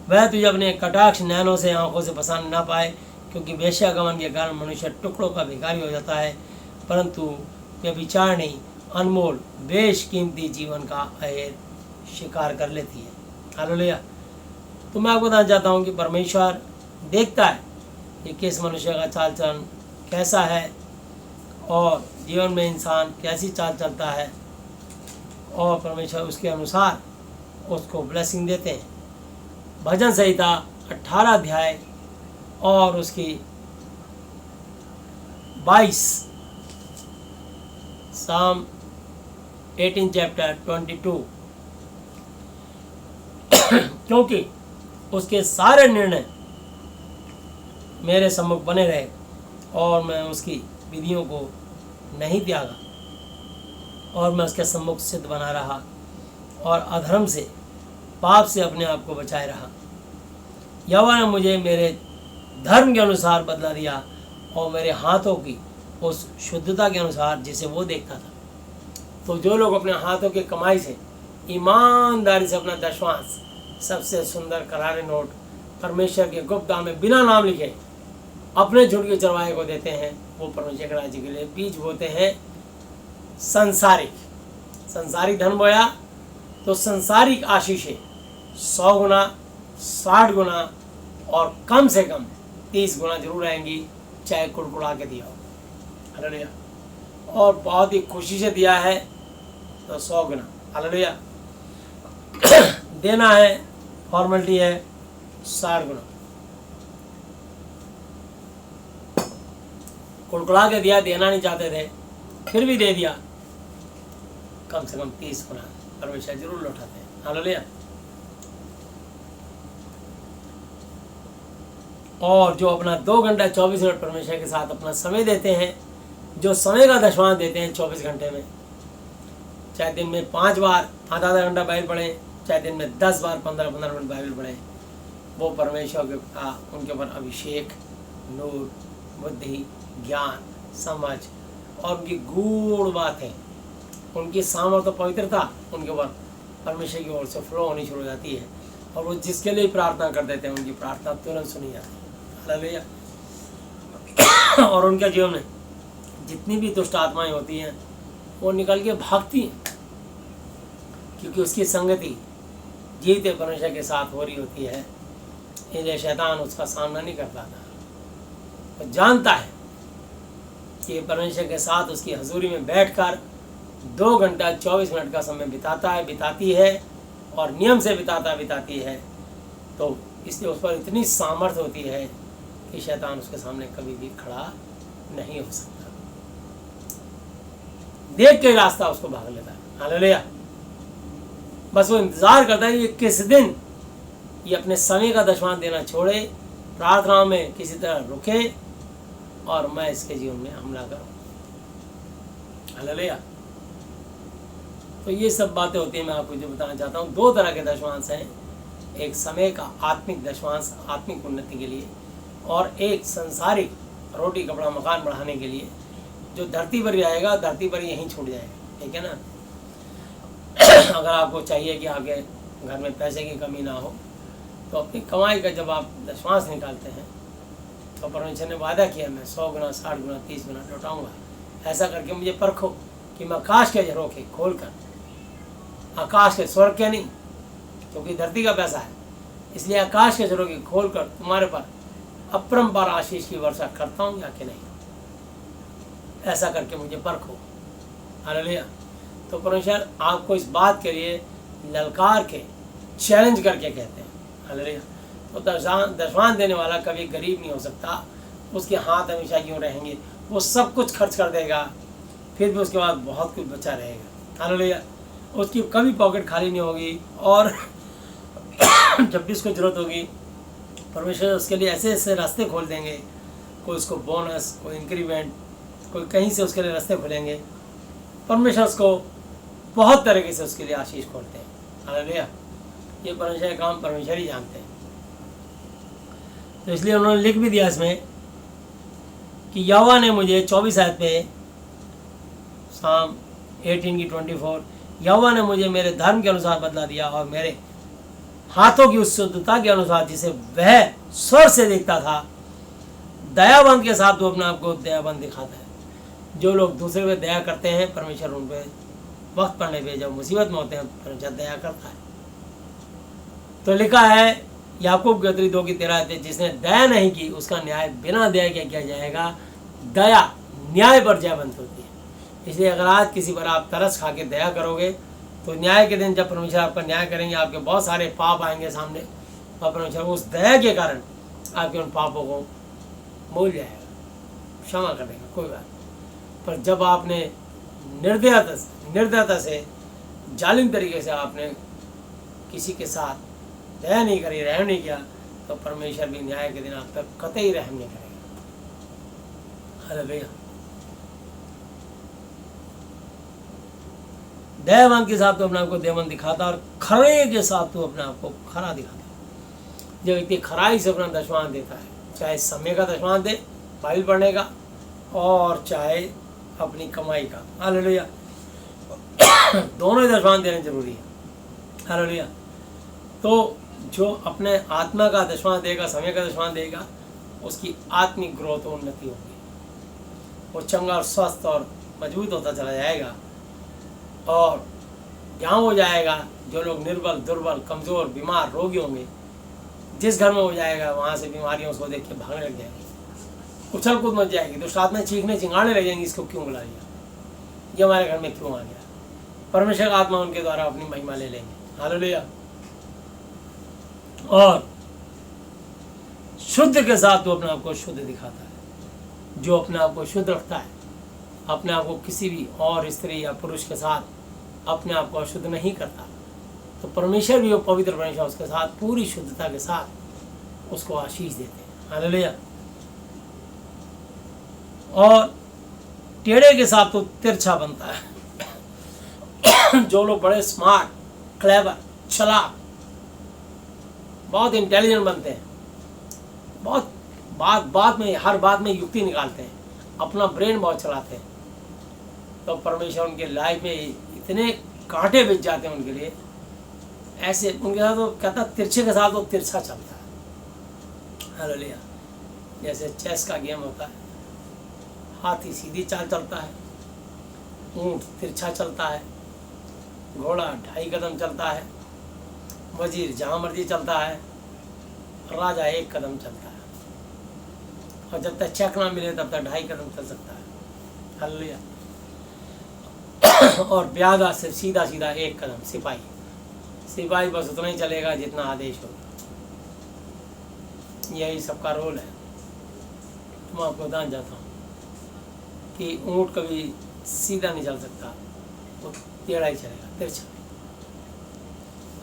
वह तुझे अपने कटाक्ष नैनों से आंखों से पसंद ना पाए, क्योंकि वेश्यागमन के कारण मनुष्य टुकड़ों का भिखारी हो जाता है, परंतु व्यभिचारिणी अनमोल बेशकीमती जीवन का अहेर शिकार कर लेती है, हालेलुया। तो मैं आपको बताना चाहता हूँ कि परमेश्वर देखता है कि किस मनुष्य का चाल चलन कैसा है और जीवन में इंसान कैसी चाल चलता है, और परमेश्वर उसके अनुसार उसको ब्लेसिंग देते हैं। भजन संहिता 18 अध्याय और उसकी 22, साम 18 चैप्टर 22, क्योंकि उसके सारे निर्णय मेरे सम्मुख बने रहे और मैं उसकी विधियों को नहीं त्यागा, और मैं उसके सम्मुख सिद्ध बना रहा और अधर्म से, पाप से अपने आप को बचाए रहा। यहोवा ने मुझे मेरे धर्म के अनुसार बदला दिया और मेरे हाथों की उस शुद्धता के अनुसार जिसे वो देखता था। तो जो लोग अपने हाथों की कमाई से ईमानदारी से अपना दशवांश, सबसे सुंदर करारे नोट, परमेश्वर के गुप्त दान में बिना नाम लिखे अपने झुंड के चरवाहे को देते हैं, वो परमेश्वर के राज्य के लिए बीज बोते हैं। संसारिक धन बोया तो संसारिक आशीषें 100 गुना, 60 गुना और कम से कम 30 गुना जरूर आएंगी, चाहे कुड़कुड़ा के दिया हो। हालेलुया। और बहुत ही खुशी से दिया है तो 100 गुना। हालेलुया। देना है, फॉर्मेलिटी है, 60 गुना। कुड़कुड़ा के दिया, देना नहीं चाहते थे, फिर भी दे दिया, कम से कम 30 गुना परमेश्वर जरूर लौटाते हैं। हालेलुया। और जो अपना 2 घंटा 24 मिनट परमेश्वर के साथ अपना समय देते हैं, जो समय का दशवांश देते हैं 24 घंटे में, चाहे दिन में 5 बार आधा घंटा बाइबल पढ़ें, चाहे दिन में 10 बार 15-15 मिनट बाइबल पढ़ें, वो परमेश्वर का उनके ऊपर अभिषेक, नूर, बुद्धि, ज्ञान, समझ और उनकी गूढ़ बातें, उनकी सामर्थ्य, पवित्रता उनके ऊपर परमेश्वर की ओर से फ्लो होनी शुरू हो जाती है। और वो जिसके लिए प्रार्थना कर देते हैं, उनकी प्रार्थना तुरंत सुनी जाती है। हालेलुया। और उनके जीवन में जितनी भी दुष्ट आत्माएं होती हैं वो निकल के भागती हैं, क्योंकि उसकी संगति जीते परमेश्वर के साथ हो रही होती है। इसलिए शैतान उसका सामना नहीं कर पाता। वो जानता है कि परमेश्वर के साथ उसकी हजूरी में बैठकर 2 घंटा 24 मिनट का समय बिताती है और नियम से बिताती है, तो इसलिए उस पर इतनी सामर्थ्य होती है कि शैतान उसके सामने कभी भी खड़ा नहीं हो सकता। देख के रास्ता उसको भाग लेता है। हालेलुया। बस वो इंतजार करता है कि किस दिन ये अपने समय का दशवांश देना छोड़े, प्रार्थना में किसी तरह रुके और मैं इसके जीवन में हमला करूं। हालेलुया। तो ये सब बातें होती हैं। मैं आपको जो बताना चाहता हूँ, 2 तरह के दशवांश हैं। एक समय का आत्मिक दशवांश, आत्मिक उन्नति के लिए, और एक संसारिक रोटी कपड़ा मकान बढ़ाने के लिए, जो धरती पर ही रहेगा, धरती पर यहीं छूट जाएगा। ठीक है ना। अगर आपको चाहिए कि आपके घर में पैसे की कमी ना हो, तो अपनी कमाई का जब आप दशवांश निकालते हैं, तो परमेश्वर ने वादा किया, मैं 100 गुना, 60 गुना, 30 गुना लौटाऊंगा। ऐसा करके मुझे परखो कि मैं आकाश के झरोखे खोल कर, आकाश के स्वर्ग के नहीं, क्योंकि धरती का पैसा है, इसलिए आकाश के झरोखे खोल कर तुम्हारे पर अपरंपार आशीष की वर्षा करता हूँ या कि नहीं। ऐसा करके मुझे परखो। हालेलुया। तो परमेश्वर आपको इस बात के लिए ललकार के, चैलेंज करके कहते हैं। हालेलुया। तो दशवांश देने वाला कभी गरीब नहीं हो सकता। उसके हाथ हमेशा यूँ रहेंगे, वो सब कुछ खर्च कर देगा, फिर भी उसके बाद बहुत कुछ बचा रहेगा। हालेलुया। उसकी कभी पॉकेट खाली नहीं होगी। और जब भी उसको ज़रूरत होगी, परमेश्वर उसके लिए ऐसे ऐसे रास्ते खोल देंगे। कोई उसको बोनस, कोई इंक्रीमेंट, कोई कहीं से उसके लिए रास्ते खोलेंगे। परमेश्वर उसको बहुत तरीके से उसके लिए आशीष खोलते हैं। हालेलुया। ये परमेश्वर का काम परमेश्वर ही जानते हैं। तो इसलिए उन्होंने लिख भी दिया इसमें कि यहोवा ने मुझे 24 आयत पे, साम 18 की 24, यहोवा ने मुझे मेरे धर्म के अनुसार बदला दिया और मेरे हाथों की उस शुद्धता के अनुसार जिसे वह स्वर से देखता था। दयाबंद के साथ वो अपने आप को दयाबंद दिखाता है। जो लोग दूसरे पे दया करते हैं, परमेश्वर उन पे वक्त पड़ने पे, जब मुसीबत में होते हैं, परमेश्वर दया करता है। तो लिखा है याकूब की पत्री 2 की 13, जिसने दया नहीं की उसका न्याय बिना दया के किया जाएगा। दया न्याय पर जयवंत होती है। इसलिए अगर आज किसी पर आप तरस खा के दया करोगे, तो न्याय के दिन जब परमेश्वर आपका न्याय करेंगे, आपके बहुत सारे पाप आएंगे सामने, और परमेश्वर उस दया के कारण आपके उन पापों को भूल जाएगा, क्षमा कर देगा, कोई बात नहीं। पर जब आपने निर्दयता से जालिम तरीके से आपने किसी के साथ दया नहीं करी, रहम नहीं किया, तो परमेश्वर भी न्याय के दिन आप पर कतई रहम नहीं करेगा। हालेलुया। दयावान के साथ तो अपने आप को दयावान दिखाता, और खरे के साथ तो अपने आप को खरा दिखाता। जो व्यक्ति खराई से अपना दशमांश देता है, चाहे समय का दशमांश दे बाइबल पढ़ने का, और चाहे अपनी कमाई का, हालेलुया, दोनों ही दशमांश देने जरूरी है, हालेलुया। तो जो अपने आत्मा का दशमांश देगा, समय का दशमांश देगा, उसकी आत्मिक ग्रोथ और उन्नति होगी, वो चंगा और स्वस्थ और मजबूत होता चला जाएगा, और जहाँ हो जाएगा जो लोग निर्बल, दुर्बल, कमज़ोर, बीमार, रोगी होंगे, जिस घर में हो जाएगा वहाँ से बीमारियाँ उसको देख के भागने लग जाएगी, उछल कूद मच जाएगी, दुष्ट आत्माएं चीखने चिंगाने लग जाएंगी, इसको क्यों बुला लिया, ये हमारे घर में क्यों आ गया। परमेश्वर का आत्मा उनके द्वारा अपनी महिमा ले लेंगे, हालेलुया। और शुद्ध के साथ तो अपने आप को शुद्ध दिखाता है। जो अपने आप को शुद्ध रखता है, अपने आप को किसी भी और स्त्री या पुरुष के साथ अपने आप को अशुद्ध नहीं करता, तो परमेश्वर भी वो पवित्र परमेश्वर उसके साथ पूरी शुद्धता के साथ उसको आशीष देते हैं, हालेलुया। और टेढ़े के साथ तो तिरछा बनता है। जो लोग बड़े स्मार्ट, क्लेवर, चालाक, बहुत इंटेलिजेंट बनते हैं, बहुत बात में, हर बात में युक्ति निकालते हैं, अपना ब्रेन बहुत चलाते हैं, तो परमेश्वर उनके लाइफ में इतने कांटे बिछ जाते हैं उनके लिए। ऐसे उनके साथ तो कहता तिरछे के साथ तो तिरछा चलता है, हालेलुया। जैसे चेस का गेम होता है, हाथी सीधी चाल चलता है, ऊंट तिरछा चलता है, घोड़ा 2.5 कदम चलता है, वजीर जहाँ मर्जी चलता है, राजा 1 कदम चलता है, और जब तक चेक ना मिले तब तक 2.5 कदम चल सकता है, हालेलुया। और ब्यादा सिर्फ सीधा 1 कदम। सिपाही बस उतना ही चलेगा जितना आदेश होगा, यही सबका रोल है। मैं आपको बताना चाहता हूँ कि ऊँट कभी सीधा नहीं चल सकता, वो टेढ़ा ही चलेगा, तिरछा।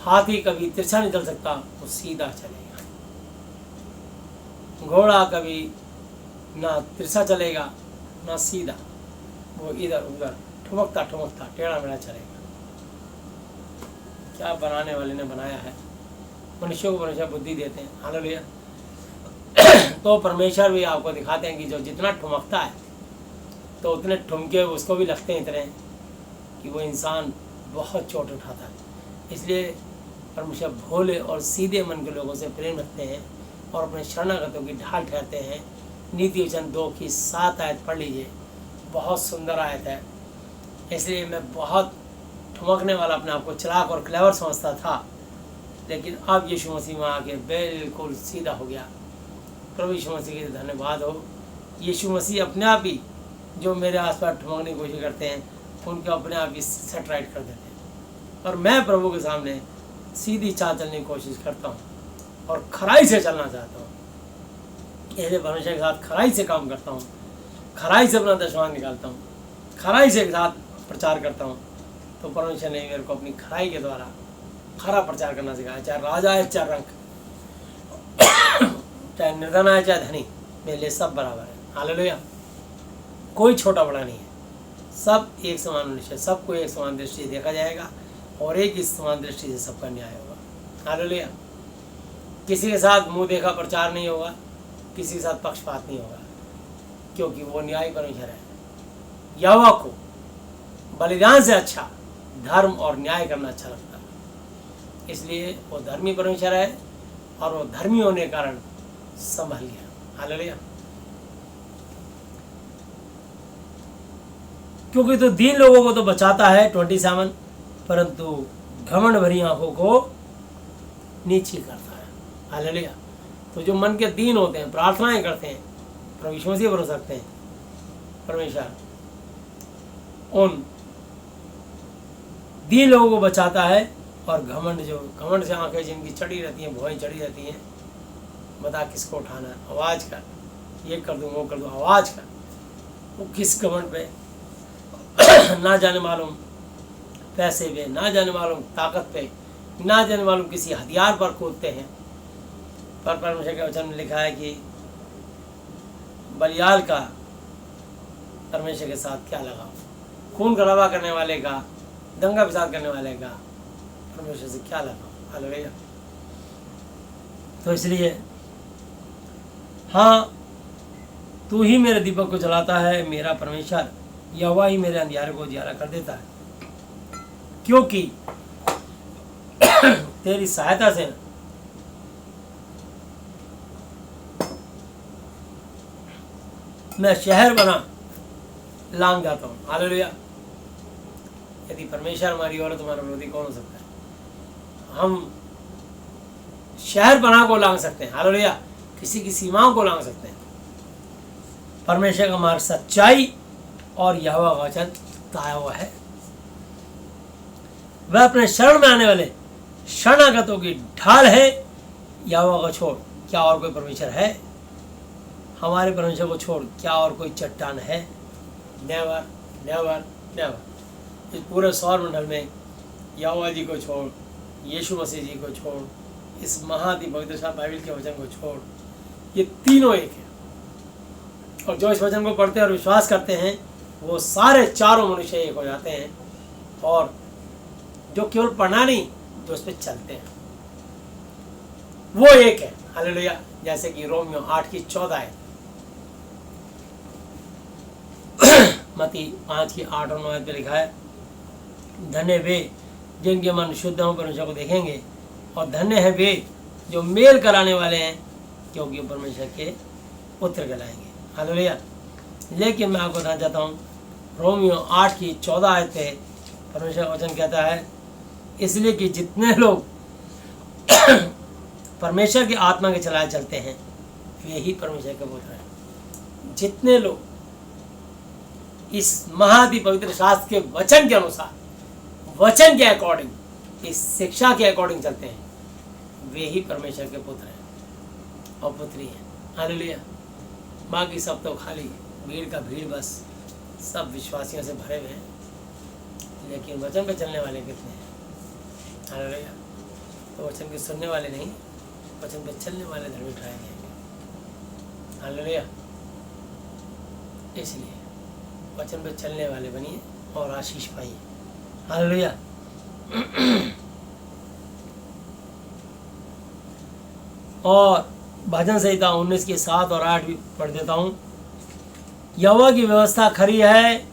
हाथी कभी तिरछा नहीं चल सकता, वो सीधा चलेगा। घोड़ा कभी ना तिरछा चलेगा ना सीधा, वो इधर उधर ठुमकता टेढ़ा मेढ़ा चलेगा। क्या बनाने वाले ने बनाया है, मनुष्यों को परमेश्वर बुद्धि देते हैं, हालेलुया। तो परमेश्वर भी आपको दिखाते हैं कि जो जितना ठुमकता है तो उतने ठुमके उसको भी लगते हैं इतने कि वो इंसान बहुत चोट उठाता है। इसलिए परमेश्वर भोले और सीधे मन के लोगों से प्रेम रखते हैं और अपने शरणागतों की ढाल ठहरते हैं। नीति वचन 2:7 आयत पढ़ लीजिए, बहुत सुंदर आयत है। इसलिए मैं बहुत ठुमकने वाला अपने आप को चालाक और क्लेवर समझता था, लेकिन अब यीशु मसीह में आके बिल्कुल सीधा हो गया। प्रभु यीशु मसीह के धन्यवाद हो। यीशु मसीह अपने आप ही जो मेरे आसपास ठुमकने की कोशिश करते हैं उनको अपने आप ही सेट राइट कर देते हैं, और मैं प्रभु के सामने सीधी चाल चलने की कोशिश करता हूँ और खराई से चलना चाहता हूँ। इसलिए परमेश्वर के साथ खराई से काम करता हूँ, खराई से अपना दशमांश निकालता हूँ, खराई से साथ प्रचार करता हूँ। तो परमेश्वर ने मेरे को अपनी खराई के द्वारा खरा प्रचार करना सिखाया। चाहे राजा है, चाहे रंक, चाहे निर्धन है, चाहे धनी, मेरे लिए सब बराबर है, हालेलुया। कोई छोटा बड़ा नहीं है, सब एक समान मनुष्य, सबको एक समान दृष्टि से देखा जाएगा और एक ही समान दृष्टि से सबका न्याय होगा, हालेलुया। किसी के साथ मुंह देखा प्रचार नहीं होगा, किसी के साथ पक्षपात नहीं होगा, क्योंकि वो न्याय परमेश्वर है। यहोवा को बलिदान से अच्छा धर्म और न्याय करना अच्छा लगता है, इसलिए वो धर्मी परमेश्वर है और वो धर्मी होने के कारण संभल गया, हालेलुया। क्योंकि तो दीन लोगों को तो बचाता है 27, परंतु घमंड भरी आंखों को नीची करता है, हालेलुया। तो जो मन के दीन होते हैं, प्रार्थनाएं करते हैं, प्रभु यीशु मसीह भरोसा रखते हैं, परमेश्वर दीन लोगों को बचाता है, और घमंड से आंखें जिनकी चढ़ी रहती हैं, भौहें चढ़ी रहती हैं, बता किसको उठाना है, आवाज़ कर, ये कर दूँ वो कर दूँ, आवाज़ कर। वो किस घमंड पे ना जाने मालूम पैसे पे, ना जाने मालूम ताकत पे, ना जाने मालूम किसी हथियार पर कूदते हैं। पर परमेश्वर के वचन में लिखा है कि बलियाल का परमेश्वर के साथ क्या लगाव, खून गलबा करने वाले का, दंगा फसाद करने वाले का परमेश्वर से क्या लगाव। हालेलुया। तो इसलिए हाँ, तू ही मेरे दीपक को जलाता है, मेरा परमेश्वर यहोवा ही मेरे अंधियारे को उजियारा कर देता है, क्योंकि तेरी सहायता से मैं शहर बना लांग जाता हूँ। हालेलुया। यदि परमेश्वर हमारी ओर है तो हमारा विरोधी कौन हो सकता है। हम शहर बना को लांग सकते हैं। हालेलुया। किसी की सीमाओं को लांग सकते हैं। परमेश्वर का मार्ग सच्चाई और यहोवा का वचन ताया हुआ है। वह अपने शरण में आने वाले शरणागतों की ढाल है। यहोवा को छोड़ क्या और कोई परमेश्वर है? हमारे परमेश्वर को छोड़ क्या और कोई चट्टान है? Never never never. इस पूरे सौर मंडल में यहोवा जी को छोड़, यीशु मसीह जी को छोड़, इस महादि पवित्र शास्त्र बाइबल के वचन को छोड़, ये तीनों एक है। और जो इस वचन को पढ़ते हैं और विश्वास करते हैं वो सारे चारों मनुष्य एक हो जाते हैं। और जो केवल पढ़ना नहीं, जो उस पर चलते हैं वो एक है। हालेलुया। जैसे कि रोमियो 8:14 है, मत्ती 5:8 और 9 पे लिखा है, धन्य वे जिनके मन शुद्ध हों परमेश्वर को देखेंगे, और धन्य है वे जो मेल कराने वाले हैं, क्योंकि वो परमेश्वर के पुत्र कहलाएंगे। हालेलुया। लेकिन मैं आपको बताना चाहता हूँ, रोमियो 8:14 पे परमेश्वर का वचन कहता है, इसलिए कि जितने लोग परमेश्वर की आत्मा के चलाए चलते हैं वे ही परमेश्वर के पुत्र हैं। जितने लोग इस महादि पवित्र शास्त्र के वचन के अनुसार, वचन के अकॉर्डिंग, इस शिक्षा के अकॉर्डिंग चलते हैं वे ही परमेश्वर के पुत्र हैं और पुत्री हैं। हालेलुया। बाकी सब तो खाली भीड़ का भीड़, बस सब विश्वासियों से भरे हुए हैं, लेकिन वचन पे चलने वाले कितने हैं? हालेलुया। तो वचन के सुनने वाले नहीं, वचन पे चलने वाले धर्मी ठहराए गए। हालेलुया। इसलिए वचन पे चलने वाले बनिए और आशीष पाइए। हालेलुया। और भजन संहिता 19:7 और 8 भी पढ़ देता हूँ। यहोवा की व्यवस्था खरी है,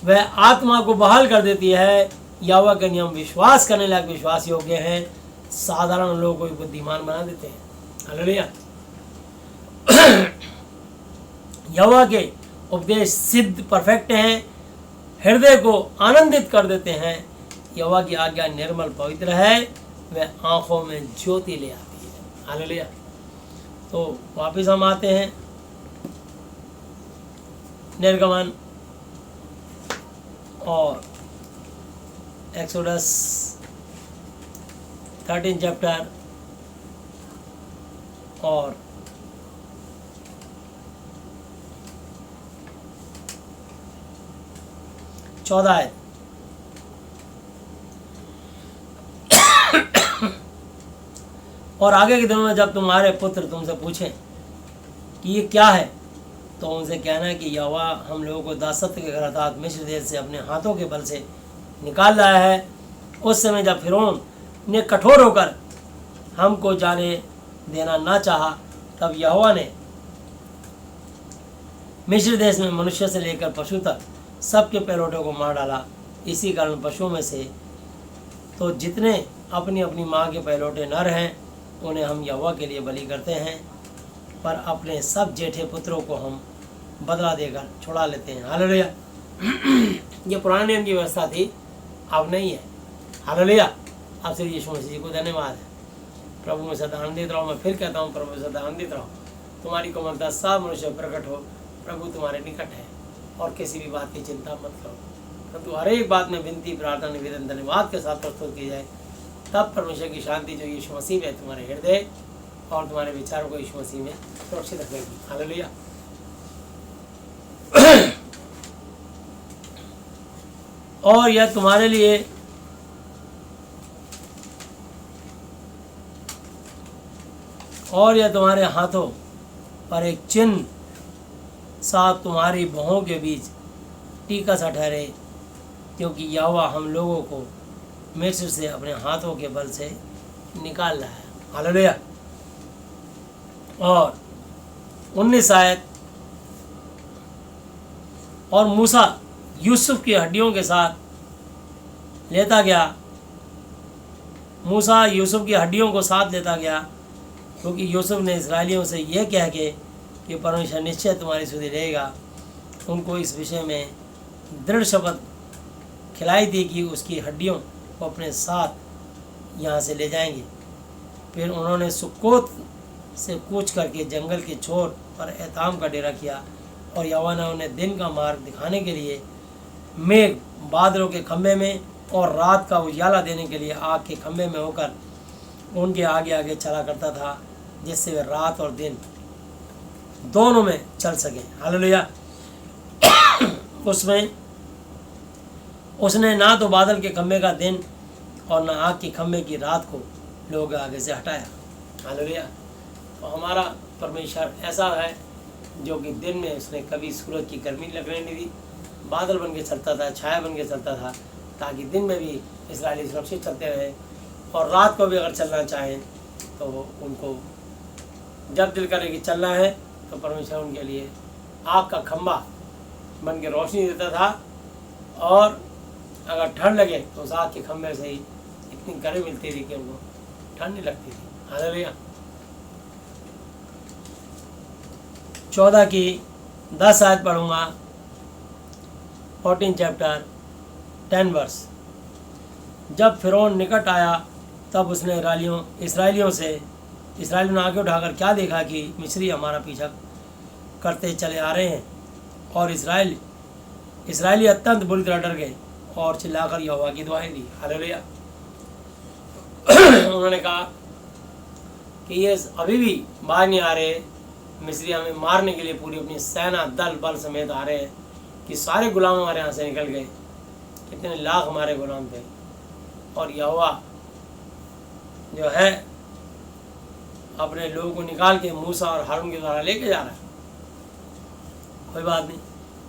वह आत्मा को बहाल कर देती है। यहोवा के नियम विश्वास करने लायक विश्वास योग्य हैं, साधारण लोगों को बुद्धिमान बना देते हैं। हालेलुया। यहोवा के उपदेश सिद्ध परफेक्ट हैं, हृदय को आनंदित कर देते हैं। यहोवा की आज्ञा निर्मल पवित्र है, वह आंखों में ज्योति ले आती है। हालेलुया। तो वापस हम आते हैं निर्गमन और एक्सोडस 13 चैप्टर और 14 है। और आगे के दिनों में जब तुम्हारे पुत्र तुमसे पूछें कि ये क्या है, तो उनसे कहना है कि यहोवा हम लोगों को दासत्व के घर अर्थात मिस्र देश से अपने हाथों के बल से निकाल लाया है। उस समय जब फिरौन ने कठोर होकर हमको जाने देना ना चाहा, तब यहोवा ने मिस्र देश में मनुष्य से लेकर पशु तक सबके पहलौठों को मार डाला। इसी कारण पशुओं में से तो जितने अपनी अपनी माँ के पहलौठे नर हैं उन्हें हम यहोवा के लिए बलि करते हैं, पर अपने सब जेठे पुत्रों को हम बदला देकर छुड़ा लेते हैं। हालेलुया। ये पुराने नियम की व्यवस्था थी, अब नहीं है। हालेलुया। अब सिर्फ यीशु मसीह जी को धन्यवाद है। प्रभु में सदा आनंदित रहो। मैं फिर कहता हूँ, प्रभु में सदा आनंदित रहो। तुम्हारी कोमलता सब मनुष्य प्रकट हो। प्रभु तुम्हारे निकट है और किसी भी बात की चिंता मत करो। परंतु हर एक बात में विनती, प्रार्थना, निवेदन, धन्यवाद के साथ प्रस्तुत की जाए, तब परमेश्वर की शांति जो यीशु मसीह में तुम्हारे हृदय और तुम्हारे विचारों को यीशु मसीह में सुरक्षित रखेगी। हालेलुया। और यह तुम्हारे लिए तुम्हारे हाथों पर एक चिन्ह सा तुम्हारी भौहों के बीच टीका सा ठहरे, क्योंकि यहोवा हम लोगों को मिस्र से अपने हाथों के बल से निकाल रहा है। हालेलुया। और 19 आयत, और मूसा यूसुफ की हड्डियों के साथ लेता गया, मूसा यूसुफ की हड्डियों को साथ लेता गया, क्योंकि यूसुफ ने इस्राएलियों से यह कह के कि परमेश्वर निश्चय तुम्हारी सुधि रहेगा, उनको इस विषय में दृढ़ शपथ खिलाई थी कि उसकी हड्डियों को अपने साथ यहाँ से ले जाएंगे। फिर उन्होंने सुक्कोत से कूच करके जंगल के छोर पर एताम का डेरा किया, और यहोवा ने उन्हें दिन का मार्ग दिखाने के लिए मेघ बादलों के खंभे में और रात का उजाला देने के लिए आग के खंभे में होकर उनके आगे आगे चला करता था, जिससे वे रात और दिन दोनों में चल सके। हालेलुया। उसने ना तो बादल के खंभे का दिन और ना आग के खंभे की रात को लोगों के आगे से हटाया। हालेलुया। तो हमारा परमेश्वर ऐसा है जो कि दिन में उसने कभी सूरज की गर्मी लगने नहीं दी, बादल बन के चलता था, छाया बन के चलता था, ताकि दिन में भी इस्राएली सुरक्षित चलते रहे, और रात को भी अगर चलना चाहें तो उनको जब दिल करे कि चलना है तो परमेश्वर उनके लिए आग का खंभा बन के रोशनी देता था, और अगर ठंड लगे तो उस आग के खंभे से ही इतनी गर्मी मिलती थी कि उनको ठंड नहीं लगती थी। हालेलुया। 14 की 10 आयत पढ़ूंगा, 14 चैप्टर 10 वर्स। जब फिरौन निकट आया तब उसने इसराइलियों ने आगे उठाकर क्या देखा कि मिस्री हमारा पीछा करते चले आ रहे हैं, और इसराइली अत्यंत बुरी तरह डर गए और चिल्लाकर यहोवा की दुआएं दी। हालेलुया। उन्होंने कहा कि ये अभी भी बाहर नहीं आ रहे, मिस्री हमें मारने के लिए पूरी अपनी सेना दल बल समेत आ रहे हैं, कि सारे गुलाम हमारे यहाँ से निकल गए, कितने लाख हमारे गुलाम थे, और यहोवा जो है अपने लोगों को निकाल के मूसा और हारून के द्वारा लेके जा रहा है। कोई बात नहीं,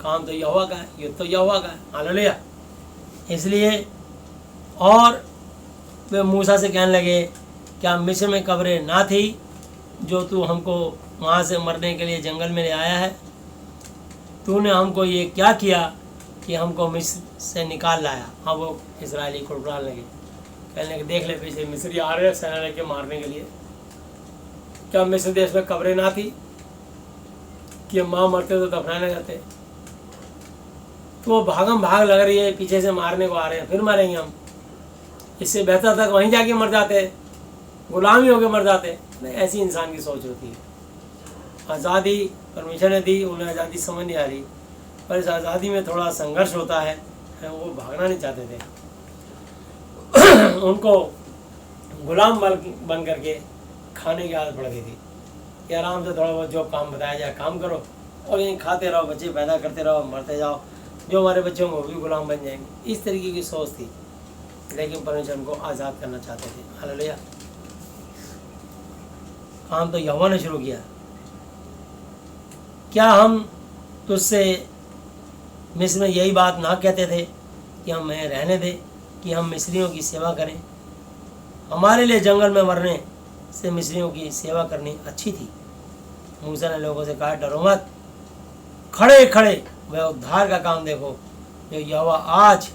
काम तो यहोवा का है, युद्ध तो यहोवा का है। हालेलुया। इसलिए और वे मूसा से कहने लगे, क्या मिस्र में कब्रें ना थी जो तू हमको वहाँ से मरने के लिए जंगल में ले आया है? तूने हमको ये क्या किया कि हमको मिस्र से निकाल लाया? हाँ, वो इजरायली कुड़कुड़ाने लगे, कहने लगे देख ले पीछे मिस्री आ रहे हैं सेना लेके मारने के लिए। क्या मिस्र देश में कब्रें ना थी कि माँ मरते तो दफनाने जाते? तो वो भागम भाग लग रही है, पीछे से मारने को आ रहे हैं, फिर मारेंगे हम, इससे बेहतर था वहीं जाके मर जाते, गुलामी होके मर जाते। ऐसी इंसान की सोच होती है। आज़ादी परमेश्वर ने दी, उन्हें आज़ादी समझ नहीं आ रही, पर इस आज़ादी में थोड़ा संघर्ष होता है, वो भागना नहीं चाहते थे। उनको गुलाम बन करके खाने की आदत पड़ गई थी कि आराम से थोड़ा बहुत जो काम बताया जाए काम करो, और यहीं खाते रहो, बच्चे पैदा करते रहो, मरते जाओ, जो हमारे बच्चों को भी गुलाम बन जाएंगे। इस तरीके की सोच थी, लेकिन परमेश्वर उनको आज़ाद करना चाहते थे। हालेलुया। काम तो यहोवा ने शुरू किया। क्या हम तुझसे मिस्र में यही बात ना कहते थे कि हमें रहने दे, कि हम मिस्रियों की सेवा करें? हमारे लिए जंगल में मरने से मिस्रियों की सेवा करनी अच्छी थी। मूसा ने लोगों से कहा, डरो मत, खड़े खड़े वह उद्धार का काम देखो जो यहोवा आज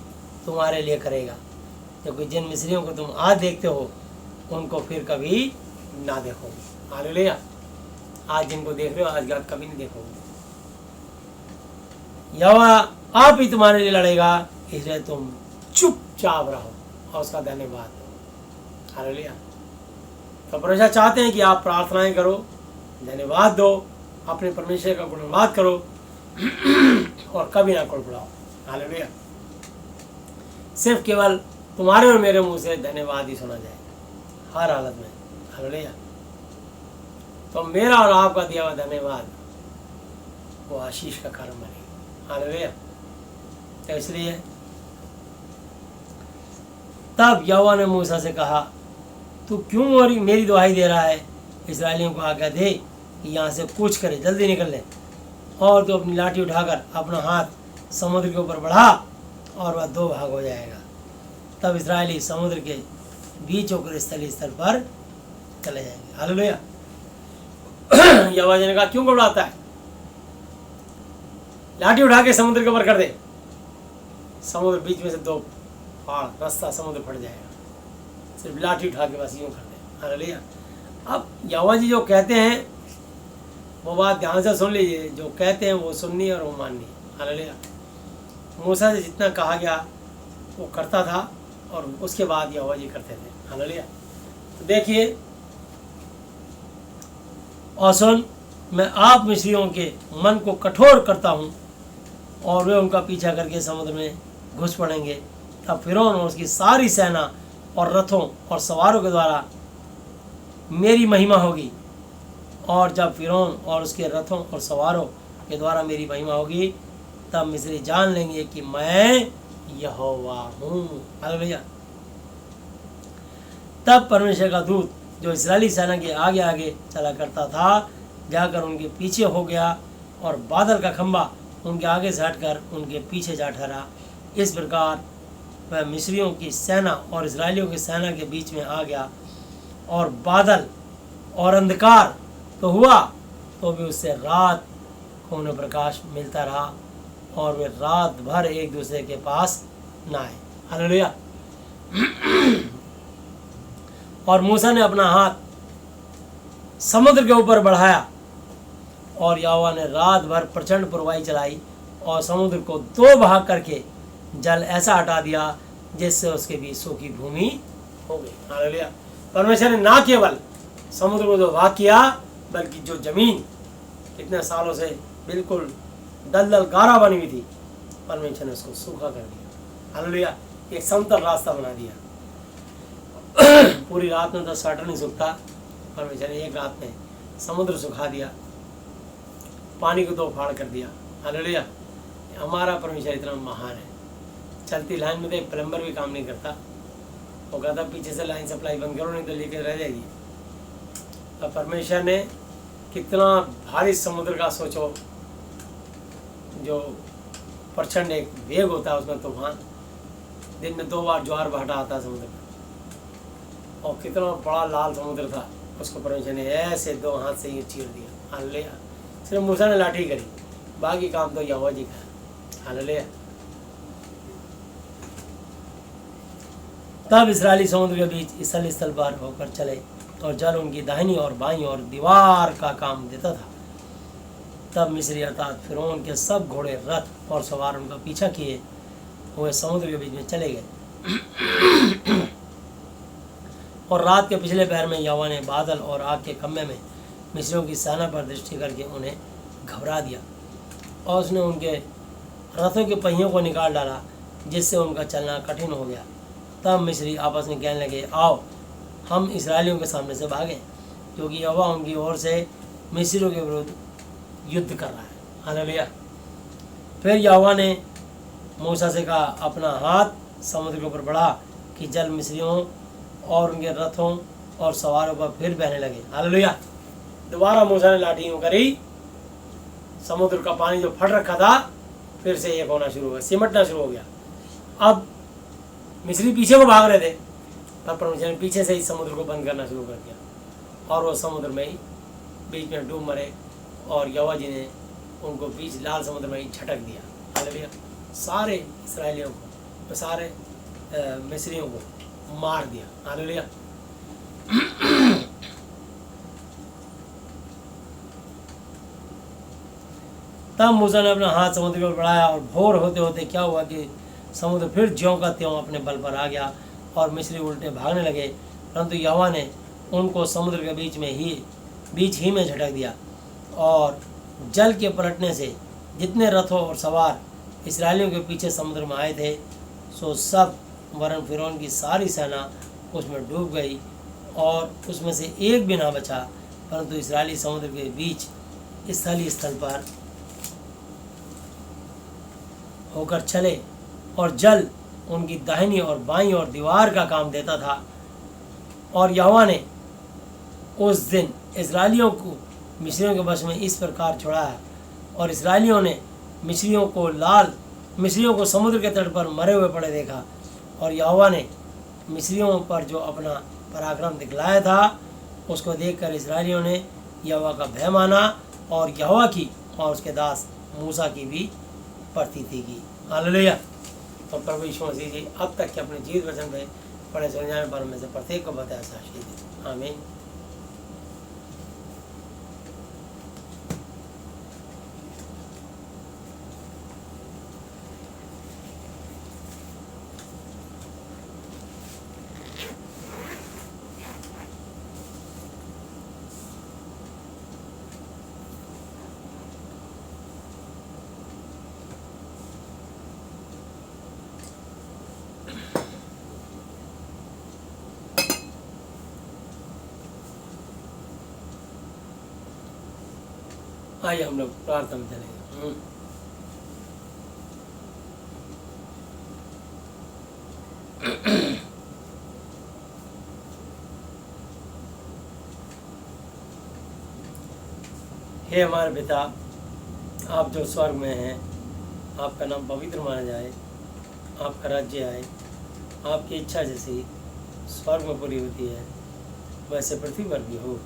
तुम्हारे लिए करेगा, क्योंकि जिन मिस्रियों को तुम आज देखते हो उनको फिर कभी ना देखोगे। हालेलुया। आज जिनको देख रहे हो आज बाद कभी नहीं देखोगे। यहोवा आप ही तुम्हारे लिए लड़ेगा, इसलिए तुम चुपचाप रहो और उसका धन्यवाद दो। हालेलुया। तो परमेश्वर चाहते हैं कि आप प्रार्थनाएं करो, धन्यवाद दो, अपने परमेश्वर का गुणवाद करो और कभी ना कुड़कुड़ाओ। हालेलुया। सिर्फ केवल तुम्हारे और मेरे मुंह से धन्यवाद ही सुना जाएगा हर हालत में। हालेलुया। तो मेरा और आपका दिया हुआ धन्यवाद वो आशीष का कारण बनेगा। हालेलुया। तो इसलिए तब यहोवा ने मूसा से कहा, तू क्यों मेरी दुहाई दे रहा है? इस्राएलियों को आज्ञा दे कि यहाँ से कूच करे, जल्दी निकल ले, और तो अपनी लाठी उठाकर अपना हाथ समुद्र के ऊपर बढ़ा और वह 2 भाग हो जाएगा। तब इस्राएली समुद्र के बीच होकर स्थलीय स्थल पर चले जाएंगे। हालेलुया। यहोवा ने कहा, क्यों घबराता है? लाठी उठा के समुद्र के ऊपर कर दे। समुद्र बीच में से 2 फाड़, रास्ता समुद्र फट जाएगा। सिर्फ लाठी उठा के बस यूं कर दे। हालेलुया। अब यहोवा जी जो कहते हैं वो बात ध्यान से सुन लीजिए, जो कहते हैं वो सुननी और वो माननी। हालेलुया। मूसा से जितना कहा गया वो करता था और उसके बाद यहोवा जी करते थे। हालेलुया। तो देखिए और सुन, मैं आप मिस्रियों के मन को कठोर करता हूँ और वे उनका पीछा करके समुद्र में घुस पड़ेंगे। तब फिरौन और उसकी सारी सेना और रथों और सवारों के द्वारा मेरी महिमा होगी। और जब फिरौन और उसके रथों और सवारों के द्वारा मेरी महिमा होगी, तब मिस्री जान लेंगे कि मैं यहोवा हूँ। हालेलुया। तब परमेश्वर का दूत जो इस्राएली सेना के आगे आगे चला करता था, जाकर उनके पीछे हो गया, और बादल का खंभा उनके आगे से हटकर उनके पीछे जा ठहरा। इस प्रकार वह मिस्रियों की सेना और इस्राएलियों की सेना के बीच में आ गया, और बादल और अंधकार तो हुआ, तो भी उससे रात को उन्हें प्रकाश मिलता रहा, और वे रात भर एक दूसरे के पास न आए। हालेलुया। और मूसा ने अपना हाथ समुद्र के ऊपर बढ़ाया, और यहोवा ने रात भर प्रचंड पुरवाई चलाई, और समुद्र को 2 भाग करके जल ऐसा हटा दिया जिससे उसके बीच सूखी भूमि हो गई। हालेलुया। परमेश्वर ने ना केवल समुद्र को 2 भाग किया, बल्कि जो जमीन कितने सालों से बिल्कुल दलदल गारा बनी हुई थी, परमेश्वर ने उसको सूखा कर दिया। हालेलुया। एक समतल रास्ता बना दिया। पूरी रात में तो स्वेटर नहीं सूखता, परमेश्वर ने एक रात में समुद्र सुखा दिया, पानी को 2 फाड़ कर दिया। हालेलुया। हमारा परमेश्वर इतना महान है। चलती लाइन में तो एक प्लम्बर भी काम नहीं करता, वो कहता पीछे से लाइन सप्लाई बंद करो, नहीं तो लीकेज रह जाएगी। अब परमेश्वर ने कितना भारी समुद्र का सोचो, जो प्रचंड एक वेग होता है उसमें तूफान, दिन में 2 बार ज्वार भाटा आता है समुद्र में, और कितना बड़ा लाल समुद्र था, उसको परमेश्वर ने ऐसे 2 हाथ से ही चीर दिया। हालेलुया। सिर्फ मूसा ने लाठी करी, बाकी काम तो यहोवा जी का। हालेलुया। तब इस्राएली समुद्र के बीच स्थल स्थल पर होकर चले, और जल उनकी दाहिनी और बाईं और दीवार का काम देता था। तब मिस्री अर्थात फिरौन के सब घोड़े, रथ और सवार उनका पीछा किए हुए समुद्र के बीच में चले गए। और रात के पिछले पहर में यहोवा ने बादल और आग के खम्भे में मिस्रियों की सेना पर दृष्टि करके उन्हें घबरा दिया, और उसने उनके रथों के पहियों को निकाल डाला, जिससे उनका चलना कठिन हो गया। तब मिस्री आपस में कहने लगे, आओ हम इस्राएलियों के सामने से भागें, क्योंकि यहोवा उनकी ओर से मिस्रियों के विरुद्ध युद्ध कर रहा है। हालेलुया। फिर यहोवा ने मूसा से कहा, अपना हाथ समुद्र के ऊपर बढ़ा कि जल मिस्रियों और उनके रथों और सवारों पर फिर बहने लगे। हालेलुया। दोबारा मूसा ने लाठी यूं करी, समुद्र का पानी जो फट रखा था फिर से एक होना शुरू हो गया, सिमटना शुरू हो गया। अब मिस्री पीछे को भाग रहे थे, तब परमेश्वर ने पीछे से ही समुद्र को बंद करना शुरू कर दिया, और वो समुद्र में ही बीच में डूब मरे, और यहोवा जी ने उनको बीच लाल समुद्र में ही झटक दिया। हालेलुया। सारे इस्राएलियों को, सारे मिस्रियों को मार दिया। हालेलुया। तब मूसा ने अपना हाथ समुद्र पर बढ़ाया, और भोर होते होते क्या हुआ कि समुद्र फिर ज्यों का त्यों अपने बल पर आ गया, और मिस्री उल्टे भागने लगे। परंतु यहोवा ने उनको समुद्र के बीच ही में झटक दिया, और जल के पलटने से जितने रथों और सवार इस्राएलियों के पीछे समुद्र में आए थे, सो सब वरन फिरौन की सारी सेना उसमें डूब गई और उसमें से एक भी ना बचा, परंतु इस्राएली समुद्र के बीच स्थलीय स्थल पर होकर चले और जल उनकी दाहिनी और बाईं और दीवार का काम देता था। और यहोवा ने उस दिन इस्राएलियों को मिस्रियों के वश में इस प्रकार छुड़ाया, और इस्राएलियों ने मिस्रियों को समुद्र के तट पर मरे हुए पड़े देखा। और यहोवा ने मिस्रियों पर जो अपना पराक्रम दिखलाया था उसको देखकर इस्राएलियों ने यहोवा का भय माना और यहोवा की और उसके दास मूसा की भी प्रतीति की। हालेलुया। तो प्रभु यीशु मसीह जी अब तक के अपने जीवित वचन में पढ़े सुने जाने पर में से प्रत्येक को बताया आशीष। आमीन। आइए हम लोग प्रार्थना में चलेंगे। हे हमारे पिता, आप जो स्वर्ग में हैं, आपका नाम पवित्र माना जाए, आपका राज्य आए, आपकी इच्छा जैसी स्वर्ग में पूरी होती है वैसे पृथ्वी पर भी हो।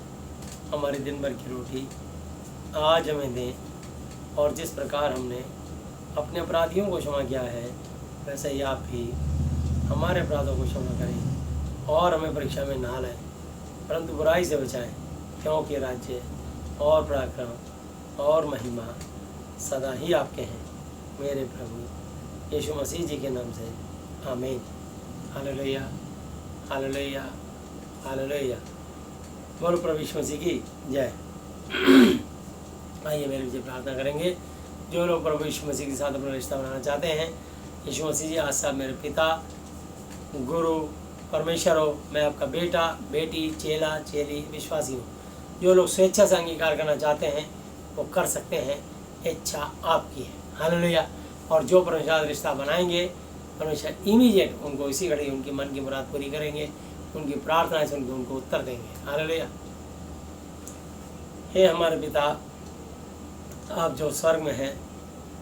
हमारी दिन भर की रोटी आज हमें दें, और जिस प्रकार हमने अपने अपराधियों को क्षमा किया है वैसे ही आप भी हमारे अपराधों को क्षमा करें, और हमें परीक्षा में ना लाएं परंतु बुराई से बचाएं, क्योंकि राज्य और पराक्रम और महिमा सदा ही आपके हैं, मेरे प्रभु यीशु मसीह जी के नाम से आमीन। Hallelujah, hallelujah, hallelujah. बोलो प्रभु यीशु मसीह की जय। आइए मेरे विजय प्रार्थना करेंगे। जो लोग प्रभु यीशु मसीह के साथ अपना रिश्ता बनाना चाहते हैं, यीशु मसीह जी आज से आप मेरे पिता, गुरु, परमेश्वर हो, मैं आपका बेटा, बेटी, चेला, चेली, विश्वासी हूँ। जो लोग स्वेच्छा से अंगीकार करना चाहते हैं वो कर सकते हैं, इच्छा आपकी है। हालेलुया। और जो परमेश्वर रिश्ता बनाएंगे, परमेश्वर इमीडिएट उनको इसी घड़ी उनकी मन की मुराद पूरी करेंगे, उनकी प्रार्थना से उनको उत्तर देंगे। हालेलुया। हे हमारे पिता, आप जो स्वर्ग में हैं,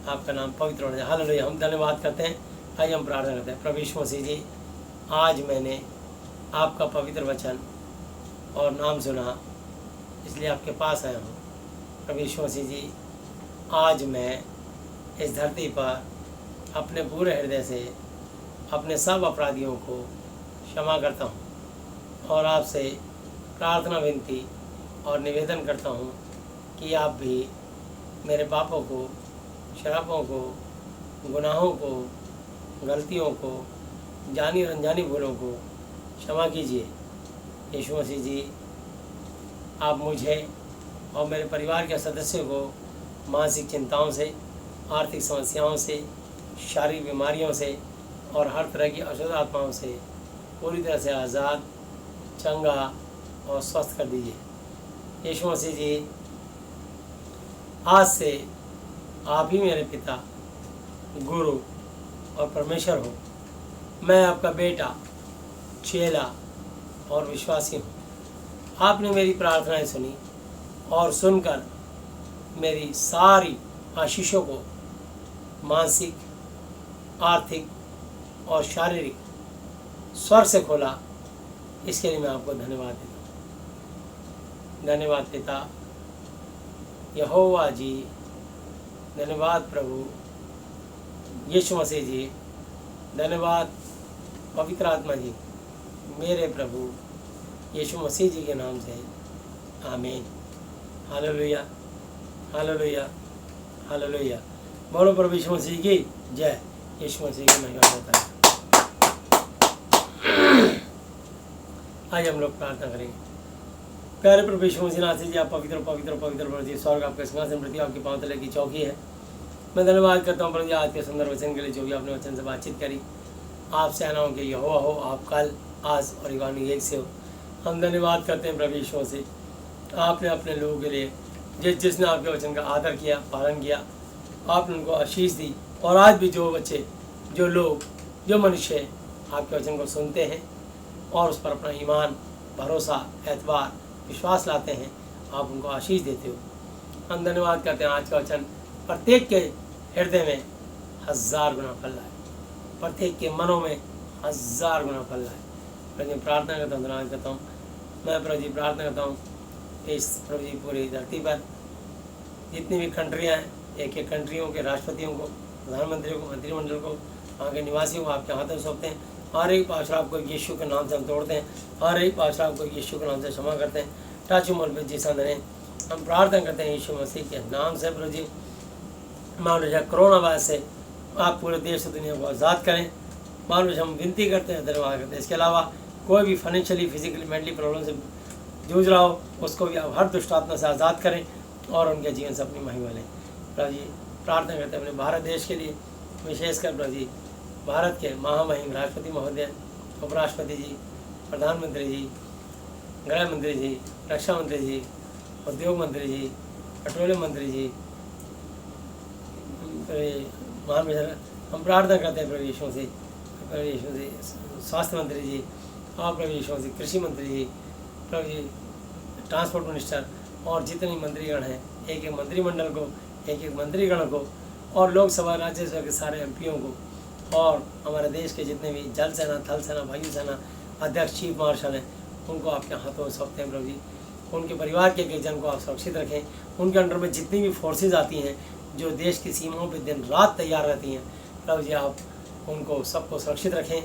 आपका नाम पवित्र होना चाहिए। हालेलुया। हम धन्यवाद करते हैं। आइए हम प्रार्थना करते हैं। प्रभु यीशु मसीह जी, आज मैंने आपका पवित्र वचन और नाम सुना, इसलिए आपके पास आया हूँ। प्रभु यीशु मसीह जी, आज मैं इस धरती पर अपने पूरे हृदय से अपने सब अपराधियों को क्षमा करता हूँ और आपसे प्रार्थना, विनती और निवेदन करता हूँ कि आप भी मेरे पापों को, शराबों को, गुनाहों को, गलतियों को, जानी और अनजानी भूलों को क्षमा कीजिए। यीशु मसीह जी, आप मुझे और मेरे परिवार के सदस्यों को मानसिक चिंताओं से, आर्थिक समस्याओं से, शारीरिक बीमारियों से और हर तरह की अशुद्ध आत्माओं से पूरी तरह से आज़ाद, चंगा और स्वस्थ कर दीजिए। यीशु मसीह जी, आज से आप ही मेरे पिता, गुरु और परमेश्वर हो। मैं आपका बेटा, चेला और विश्वासी हूँ। आपने मेरी प्रार्थनाएं सुनी और सुनकर मेरी सारी आशीषों को मानसिक, आर्थिक और शारीरिक स्वर से खोला। इसके लिए मैं आपको धन्यवाद देता हूँ। धन्यवाद पिता यहोवा जी, धन्यवाद प्रभु यीशु मसीह जी, धन्यवाद पवित्र आत्मा जी, मेरे प्रभु यीशु मसीह जी के नाम से आमीन। Hallelujah, hallelujah, hallelujah. बोलो प्रभु यीशु मसीह की जय। यीशु मसीह की महिमा होता है। आज हम लोग प्रार्थना करेंगे। प्यारे प्रभु यीशु मसीह नाथ जी, आप पवित्र पवित्र पवित्र प्रभु जी, स्वर्ग आपके सिंहासन, पृथ्वी आपकी पांव तले की चौकी है। मैं धन्यवाद करता हूँ प्रभु जी आज के सुंदर वचन के लिए, जो भी आपने वचन से बातचीत करी। आप सेनाओं के यहोवा हो, आप कल आज और ईमानी एक से हो। हम धन्यवाद करते हैं प्रभु यीशु से, आपने अपने लोगों के लिए जिसने आपके वचन का आदर किया, पालन किया, आपने उनको आशीष दी। और आज भी जो बच्चे, जो लोग, जो मनुष्य आपके वचन को सुनते हैं और उस पर अपना ईमान, भरोसा, एतबार, विश्वास लाते हैं, आप उनको आशीष देते हो। हम धन्यवाद करते हैं आज का वचन प्रत्येक के हृदय में 1000 गुना फल लाए, प्रत्येक के मनों में 1000 गुना फल लाए। प्रभु जी प्रार्थना करता हूँ, धन्यवाद करता हूँ। मैं प्रभु जी प्रार्थना करता हूँ इस प्रभु जी पूरी धरती पर जितनी भी कंट्रियाँ हैं, एक एक कंट्रियों के राष्ट्रपतियों को, प्रधानमंत्रियों को, मंत्रिमंडल को, वहाँ के निवासियों को आपके हाथों में सौंपते हैं। हर एक पाशराब को यीशु के नाम से हम तोड़ते हैं, हर एक पाशराब को यीशु के नाम से क्षमा करते हैं। टाचू मोल पे जी संदने हम प्रार्थना करते हैं यीशु मसीह के नाम से। प्रभु जी मान लो कोरोना वायरस से आप पूरे देश और दुनिया को आज़ाद करें, मान लो हम विनती करते हैं, धन्यवाद करते हैं। इसके अलावा कोई भी फाइनेंशियली, फिजिकली, मेंटली प्रॉब्लम से जूझ रहा हो, उसको भी आप हर दुष्ट आत्मा से आज़ाद करें और उनके जीवन से अपनी महिमा लें। प्रभु जी प्रार्थना करते हैं अपने भारत देश के लिए, विशेषकर प्रभु जी भारत के महामहिम राष्ट्रपति महोदय, उपराष्ट्रपति जी, प्रधानमंत्री जी, गृह मंत्री जी, रक्षा मंत्री जी, उद्योग मंत्री जी, पेट्रोलियम मंत्री जी, महान हम प्रार्थना करते हैं प्रभु यीशु से, स्वास्थ्य मंत्री जी और प्रभु यीशु से कृषि मंत्री जी, प्रभु जी ट्रांसपोर्ट मिनिस्टर और जितने मंत्रीगण हैं, एक एक मंत्रिमंडल को, एक एक मंत्रीगण को और लोकसभा, राज्यसभा के सारे एमपीओं को और हमारे देश के जितने भी जल सेना, थल सेना, वायु सेना अध्यक्ष, चीफ मार्शल हैं, उनको आपके हाथों में सौंपते हैं। प्रभु जी उनके परिवार के एक जन को आप सुरक्षित रखें। उनके अंडर में जितनी भी फोर्सेज आती हैं जो देश की सीमाओं पर दिन रात तैयार रहती हैं, प्रभु जी आप उनको सबको सुरक्षित रखें,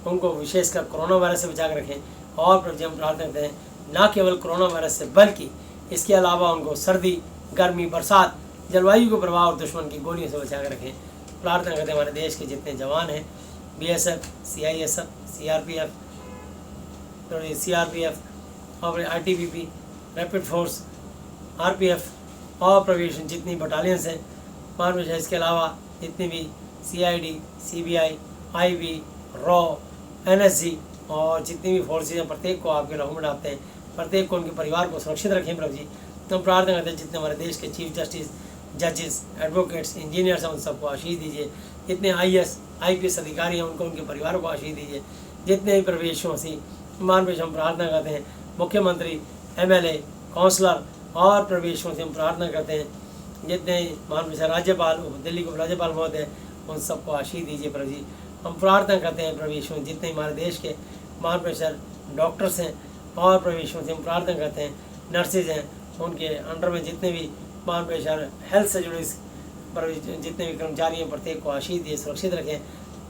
उनको विशेषकर कोरोना वायरस से बचा कर रखें। और प्रभु जी हम प्रार्थना करते हैं ना केवल कोरोना वायरस से, बल्कि इसके अलावा उनको सर्दी, गर्मी, बरसात, जलवायु के प्रभाव और दुश्मन की गोलियों से बचा कर रखें। प्रार्थना करते हैं हमारे देश के जितने जवान हैं, BSF, CISF, CRPF, और ITBP, रैपिड फोर्स, RPF और प्रवेश जितनी बटालियंस हैं, मान लीजिए इसके अलावा जितनी भी CID, CBI, IB, raw, NSG और जितनी भी फोर्सेज हैं, प्रत्येक को आपके लहू में डालते हैं, प्रत्येक को उनके परिवार को सुरक्षित रखें। प्रभु जी तो हम प्रार्थना करते हैं जितने हमारे देश के चीफ जस्टिस, जजेस, एडवोकेट्स, इंजीनियर्स हैं, उन सबको आशीष दीजिए। जितने IAS, IPS अधिकारी हैं, उनको, उनके परिवारों को आशीष दीजिए। जितने भी प्रवेशों से मान पेश हम प्रार्थना करते हैं, मुख्यमंत्री, MLA, काउंसलर और प्रवेशों से हम प्रार्थना करते हैं, जितने मान पेश राज्यपाल, दिल्ली के राज्यपाल महोदय, उन सबको आशीष दीजिए। प्रभु जी हम प्रार्थना करते हैं प्रवेशों, जितने हमारे देश के मान पेश डॉक्टर्स हैं और प्रवेशों से हम प्रार्थना करते हैं, नर्सेज हैं, उनके अंडर में जितने भी मान पेश हेल्थ से जुड़े जितने भी कर्मचारी हैं, प्रत्येक को आशीष दिए, सुरक्षित रखें।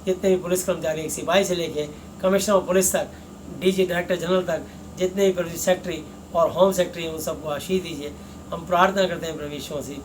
जितने भी पुलिस कर्मचारी, एक सिपाही से लेके कमिश्नर ऑफ पुलिस तक, DG, डायरेक्टर जनरल तक, जितने भी प्रभु सेक्रेटरी और होम सेक्रेटरी, उन सबको आशीष दीजिए। हम प्रार्थना करते हैं प्रभु से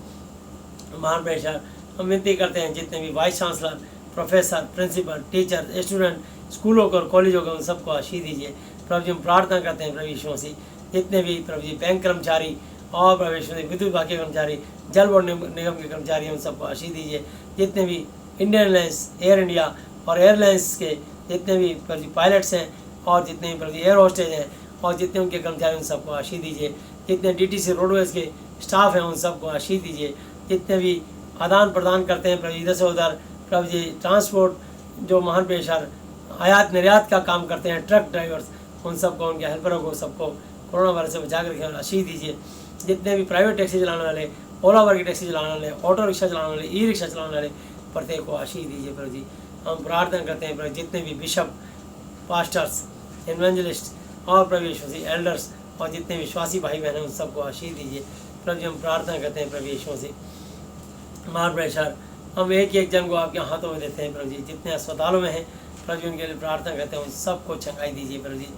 महान प्रेशर, हम विनती करते हैं जितने भी vice chancellor, professor, principal, teacher, student, स्कूलों को और कॉलेजों को, उन सबको आशीष दीजिए। प्रभु जी हम प्रार्थना करते हैं प्रभु से जितने भी प्रभु जी बैंक कर्मचारी और प्रभु विद्युत विभाग के कर्मचारी, जल बोर्ड निगम के कर्मचारी, उन सबको आशीष दीजिए। जितने भी इंडियन एयरलाइंस, एयर इंडिया और एयरलाइंस के जितने भी प्रभु पायलट्स हैं और जितने भी प्रभु एयर होस्टेज हैं और जितने उनके कर्मचारी, उन सबको आशीष दीजिए। जितने DTC रोडवेज के स्टाफ हैं, उन सबको आशीष दीजिए। जितने भी आदान प्रदान करते हैं प्रभु इधर से उधर, प्रभु जी ट्रांसपोर्ट जो महान पेशर आयात निर्यात का काम करते हैं, ट्रक ड्राइवर्स, उन सबको, उनके हेल्परों को, सबको कोरोना वायरस से बचा कर रखें, आशीष दीजिए। जितने भी प्राइवेट टैक्सी चलाने वाले, ओला वर्ग की टैक्सी चलाने वाले, ऑटो रिक्शा चलाने वाले, ई-रिक्शा चलाने वाले, प्रत्येक को आशीष दीजिए। प्रभु जी हम प्रार्थना करते हैं प्रभु जितने भी बिशप, पास्टर्स, इवेंजलिस्ट और प्रभु यीशु से एल्डर्स और जितने विश्वासी भाई बहन हैं, उन सबको आशीष दीजिए। प्रभु जी हम प्रार्थना करते हैं प्रभु यीशु से मार प्रेशर, हम एक एक जन को आपके हाथों में देते हैं। प्रभु जी जितने अस्पतालों में हैं, प्रभु जी उनके लिए प्रार्थना करते हैं, उन सबको चंगाई दीजिए। प्रभु जी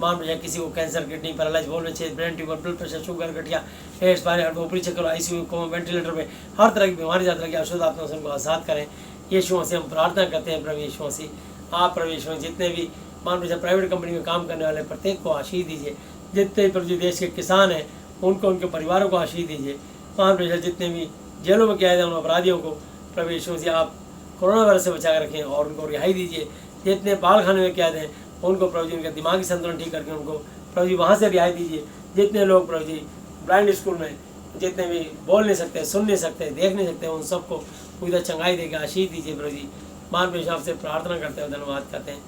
मान लीजिए किसी को कैंसर, किडनी पैरालाइज, बोल में छेद, brain tumour, blood pressure, sugar, गठिया, एड्स, पायरियड, ऊपरी चक्कर, ICU, कोमा, वेंटिलेटर में हर तरह की बीमारी, यात्रा की औषध आपने उनको आज़ाद करें। यीशु से हम प्रार्थना करते हैं प्रभु यीशु से आप प्रभु यीशु जितने भी मान लीजिए प्राइवेट कंपनी में काम करने वाले, प्रत्येक को आशीष दीजिए। जितने प्रभु जी देश के किसान हैं, उनको, उनके परिवारों को आशीष दीजिए। मान लीजिए जितने भी जेलों में कैद हैं, उन अपराधियों को प्रभु यीशु से आप कोरोना वायरस से बचा कर रखें और उनको रिहाई दीजिए। जितने पाल खाने में कैद हैं उनको प्रभु जी उनका दिमागी संतुलन ठीक करके उनको प्रभु जी वहाँ से रिहाई दीजिए। जितने लोग प्रभु जी ब्लाइंड स्कूल में जितने भी बोल नहीं सकते, सुन नहीं सकते, देख नहीं सकते, उन सबको पूरी चंगाई देकर आशीष दीजिए प्रभु जी। मान प्रेषर आपसे प्रार्थना करते हैं, धन्यवाद करते हैं।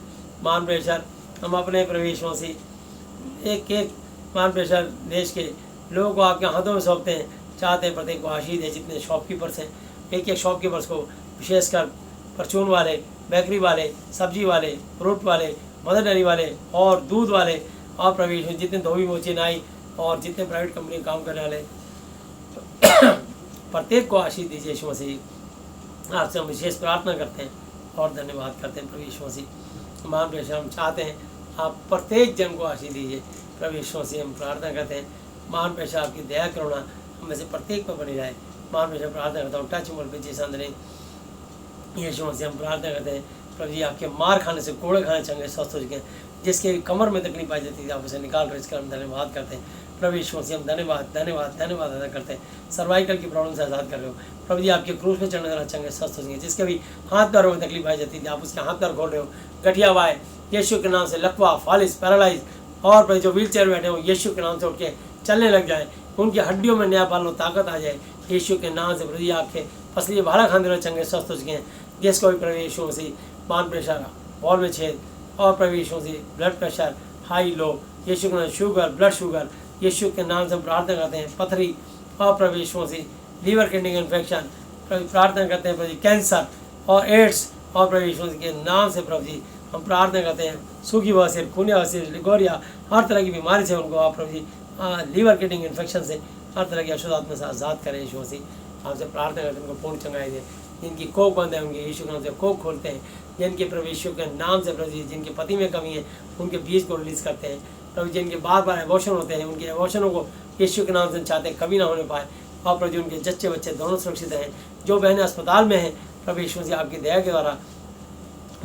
मान प्रेषर हम अपने प्रवेशों से एक एक मान प्रेषर देश के लोगों को आपके हाथों में सौंपते हैं, चाहते हैं प्रत्येक को आशीष दे। जितने शॉपकीपर्स हैं एक एक शॉपकीपर्स को विशेषकर परचून वाले, बेकरी वाले, सब्जी वाले, फ्रूट वाले, मदर डेयरी वाले और दूध वाले और प्रवेश में जितने धोबी मोची नाई और जितने प्राइवेट कंपनी में काम करने वाले प्रत्येक को आशीष दीजिए यीशु मसीह। आपसे हम विशेष प्रार्थना करते हैं और धन्यवाद करते हैं प्रभु यीशु मसीह। मान प्रेषर हम चाहते हैं आप प्रत्येक जन को आशीष दीजिए प्रभु यीशु मसीह। हम प्रार्थना करते हैं मान प्रेषर आपकी दया करुणा हम में से प्रत्येक पर बनी रहे। मान प्रेषर प्रार्थना करता हूँ टच मोल पे जैसा अंदर यीशु मसीह हम प्रार्थना करते हैं प्रभु जी आपके मार खाने से, कोड़े खाने चंगे स्वस्थ हो चुके हैं, जिसके कमर में तकलीफ पाई जाती थी आप उसे निकाल कर इसका हम धन्यवाद करते हैं प्रभु यीशु मसीह। हम धन्यवाद धन्यवाद धन्यवाद अदा करते हैं। सर्वाइकल की प्रॉब्लम से आज़ाद कर रहे हो प्रभु जी, आपके क्रूस पे चढ़ने वाला चंगे स्वस्थ हो चुके हैं, जिसके भी हाथ पैरों में तकलीफ पाई जाती थी आप उसके हाथ पैर खोल रहे हो। गठिया वाय यीशु के नाम से, लकवा, फालिस, पैरालाइज और प्रभु जो व्हील चेयर बैठे हो यीशु के नाम से उठ के चलने लग जाए, उनकी हड्डियों में नया पालन ताकत आ जाए यीशु के नाम से। प्रभु जी आपके पसली भाला खाने वाले चंगे स्वस्थ हो चुके हैं, जिसको भी प्रभु यीशु मसीह मान प्रेशर, बॉल में छेद और प्रभु यीशु मसीह ब्लड प्रेशर हाई लो, यीशु के नाम शुगर, ब्लड शुगर यीशु के नाम से हम प्रार्थना करते हैं। पथरी और प्रभु यीशु मसीह लीवर किडनी इन्फेक्शन प्रार्थना करते हैं प्रभु जी। कैंसर और एड्स और प्रभु यीशु मसीह के नाम से प्रभु जी हम प्रार्थना करते हैं। सूखी बवासीर, खूनी बवासीर, लिगोरिया हर तरह की बीमारी से उनको आप प्रभु जी लीवर किडनी इन्फेक्शन से हर तरह की अशुद्ध आत्मा से आज़ाद करें यीशु मसीह। आपसे प्रार्थना करते हैं उनको पूर्ण चंगाई दें। जिनकी कोख बंद है उनके यीशु के नाम से कोख खोलते हैं। जिनके प्रभु यीशु के नाम से प्रभु जी जिनके पति में कमी है उनके बीज को रिलीज़ करते हैं प्रभु। जिनके बार बार एबॉर्शन होते हैं उनके एबॉर्शनों को यीशु के नाम से चाहते कभी ना होने पाए और प्रभु जी उनके जच्चे बच्चे दोनों सुरक्षित हैं। जो बहनें अस्पताल में हैं प्रभु यीशु मसीह आपकी दया के द्वारा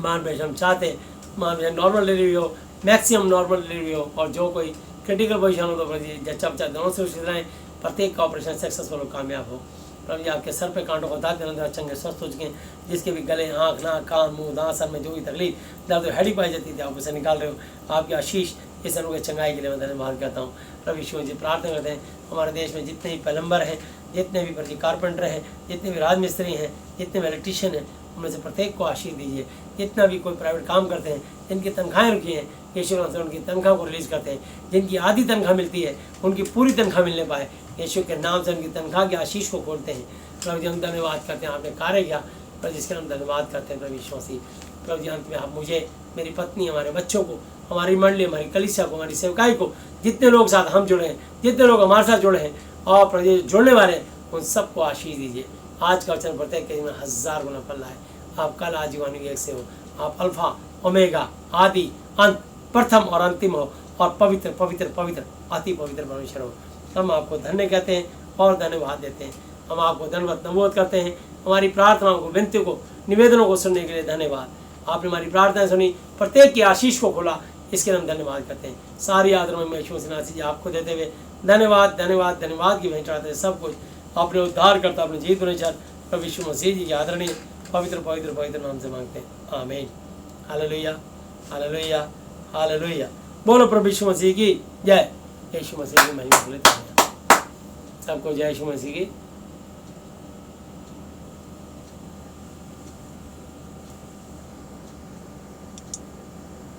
मान प्रेषर हम चाहते मान प्रेषर नॉर्मल डिलीवरी हो, मैक्सिमम नॉर्मल डिलीवरी हो, और जो कोई क्रिटिकल पोजिशन हो तो प्रभु जी जच्चा बच्चा दोनों सुरक्षित रहें, प्रत्येक का ऑपरेशन सक्सेसफुल और कामयाब हो। प्रभु जी आपके सर पे कांटों को दांत अंदर चंगे स्वस्थ हो चुके हैं, जिसके भी गले, आँख, नाक, कान, मुंह, दांत, सर में जो भी तकलीफ दर्द हैडी पाई जाती थी आप उसे निकाल रहे हो। आपकी आशीष इस अनु के चंगाई के लिए मैं धन्यवाद करता हूँ प्रभु यीशु जी। प्रार्थना करते हैं हमारे देश में जितने भी प्लम्बर हैं, जितने भी प्रति कारपेंटर हैं, जितने भी राजमिस्त्री हैं, जितने भी इलेक्ट्रीशियन हैं, उनमें से प्रत्येक को आशीष दीजिए। जितना भी कोई प्राइवेट काम करते हैं जिनकी तनख्वाहें रुकी हैं यीशु नाम से उनकी तनख्वाह को रिलीज़ करते हैं। जिनकी आधी तनख्वाह मिलती है उनकी पूरी तनख्वाह मिलने पाए यीशु के नाम से उनकी तनख्वाह की आशीष को खोलते हैं प्रभु जी। हम धन्यवाद करते हैं आपने कार्य किया प्रभु, जिसके हम धन्यवाद करते हैं प्रभु यीशु मसीह। प्रभु जी अंत में आप मुझे, मेरी पत्नी, हमारे बच्चों को, हमारी मंडली, हमारी कलीसिया को, हमारी सेवकाई को, जितने लोग साथ हम जुड़े हैं, जितने लोग हमारे साथ जुड़े हैं और प्रभु जी जुड़ने वाले हैं उन सबको आशीष दीजिए। आज का वचन प्रत्येक के में 1000 गुना फल लाए। आप कल आजीवानी एक से हो, आप अल्फा ओमेगा, आदि अंत, प्रथम और अंतिम हो और पवित्र पवित्र पवित्र अति पवित्र परमेश्वर हो। हम आपको धन्य कहते हैं और धन्यवाद देते हैं। हम आपको धन्यवाद नमोद करते हैं। हमारी प्रार्थनाओं को, विनतियों को, निवेदनों को सुनने के लिए धन्यवाद। आपने हमारी प्रार्थनाएं सुनी, प्रत्येक की आशीष को खोला, इसके लिए हम धन्यवाद करते हैं। सारी आदर में यीशु मसीह जी आपको देते हुए धन्यवाद धन्यवाद धन्यवाद की भेंट चढ़ाते हैं। सब कुछ अपने उद्धार करता, अपने जीत परमेश्वर प्रभु यीशु मसीह जी के आदरणीय पवित्र पवित्र पवित्र नाम से मांगते हैं, आमीन। Hallelujah hallelujah hallelujah. बोलो प्रभु यीशु मसीह की जय। यीशु मसीह की महिमा बोले सबको जय यीशु मसीह की।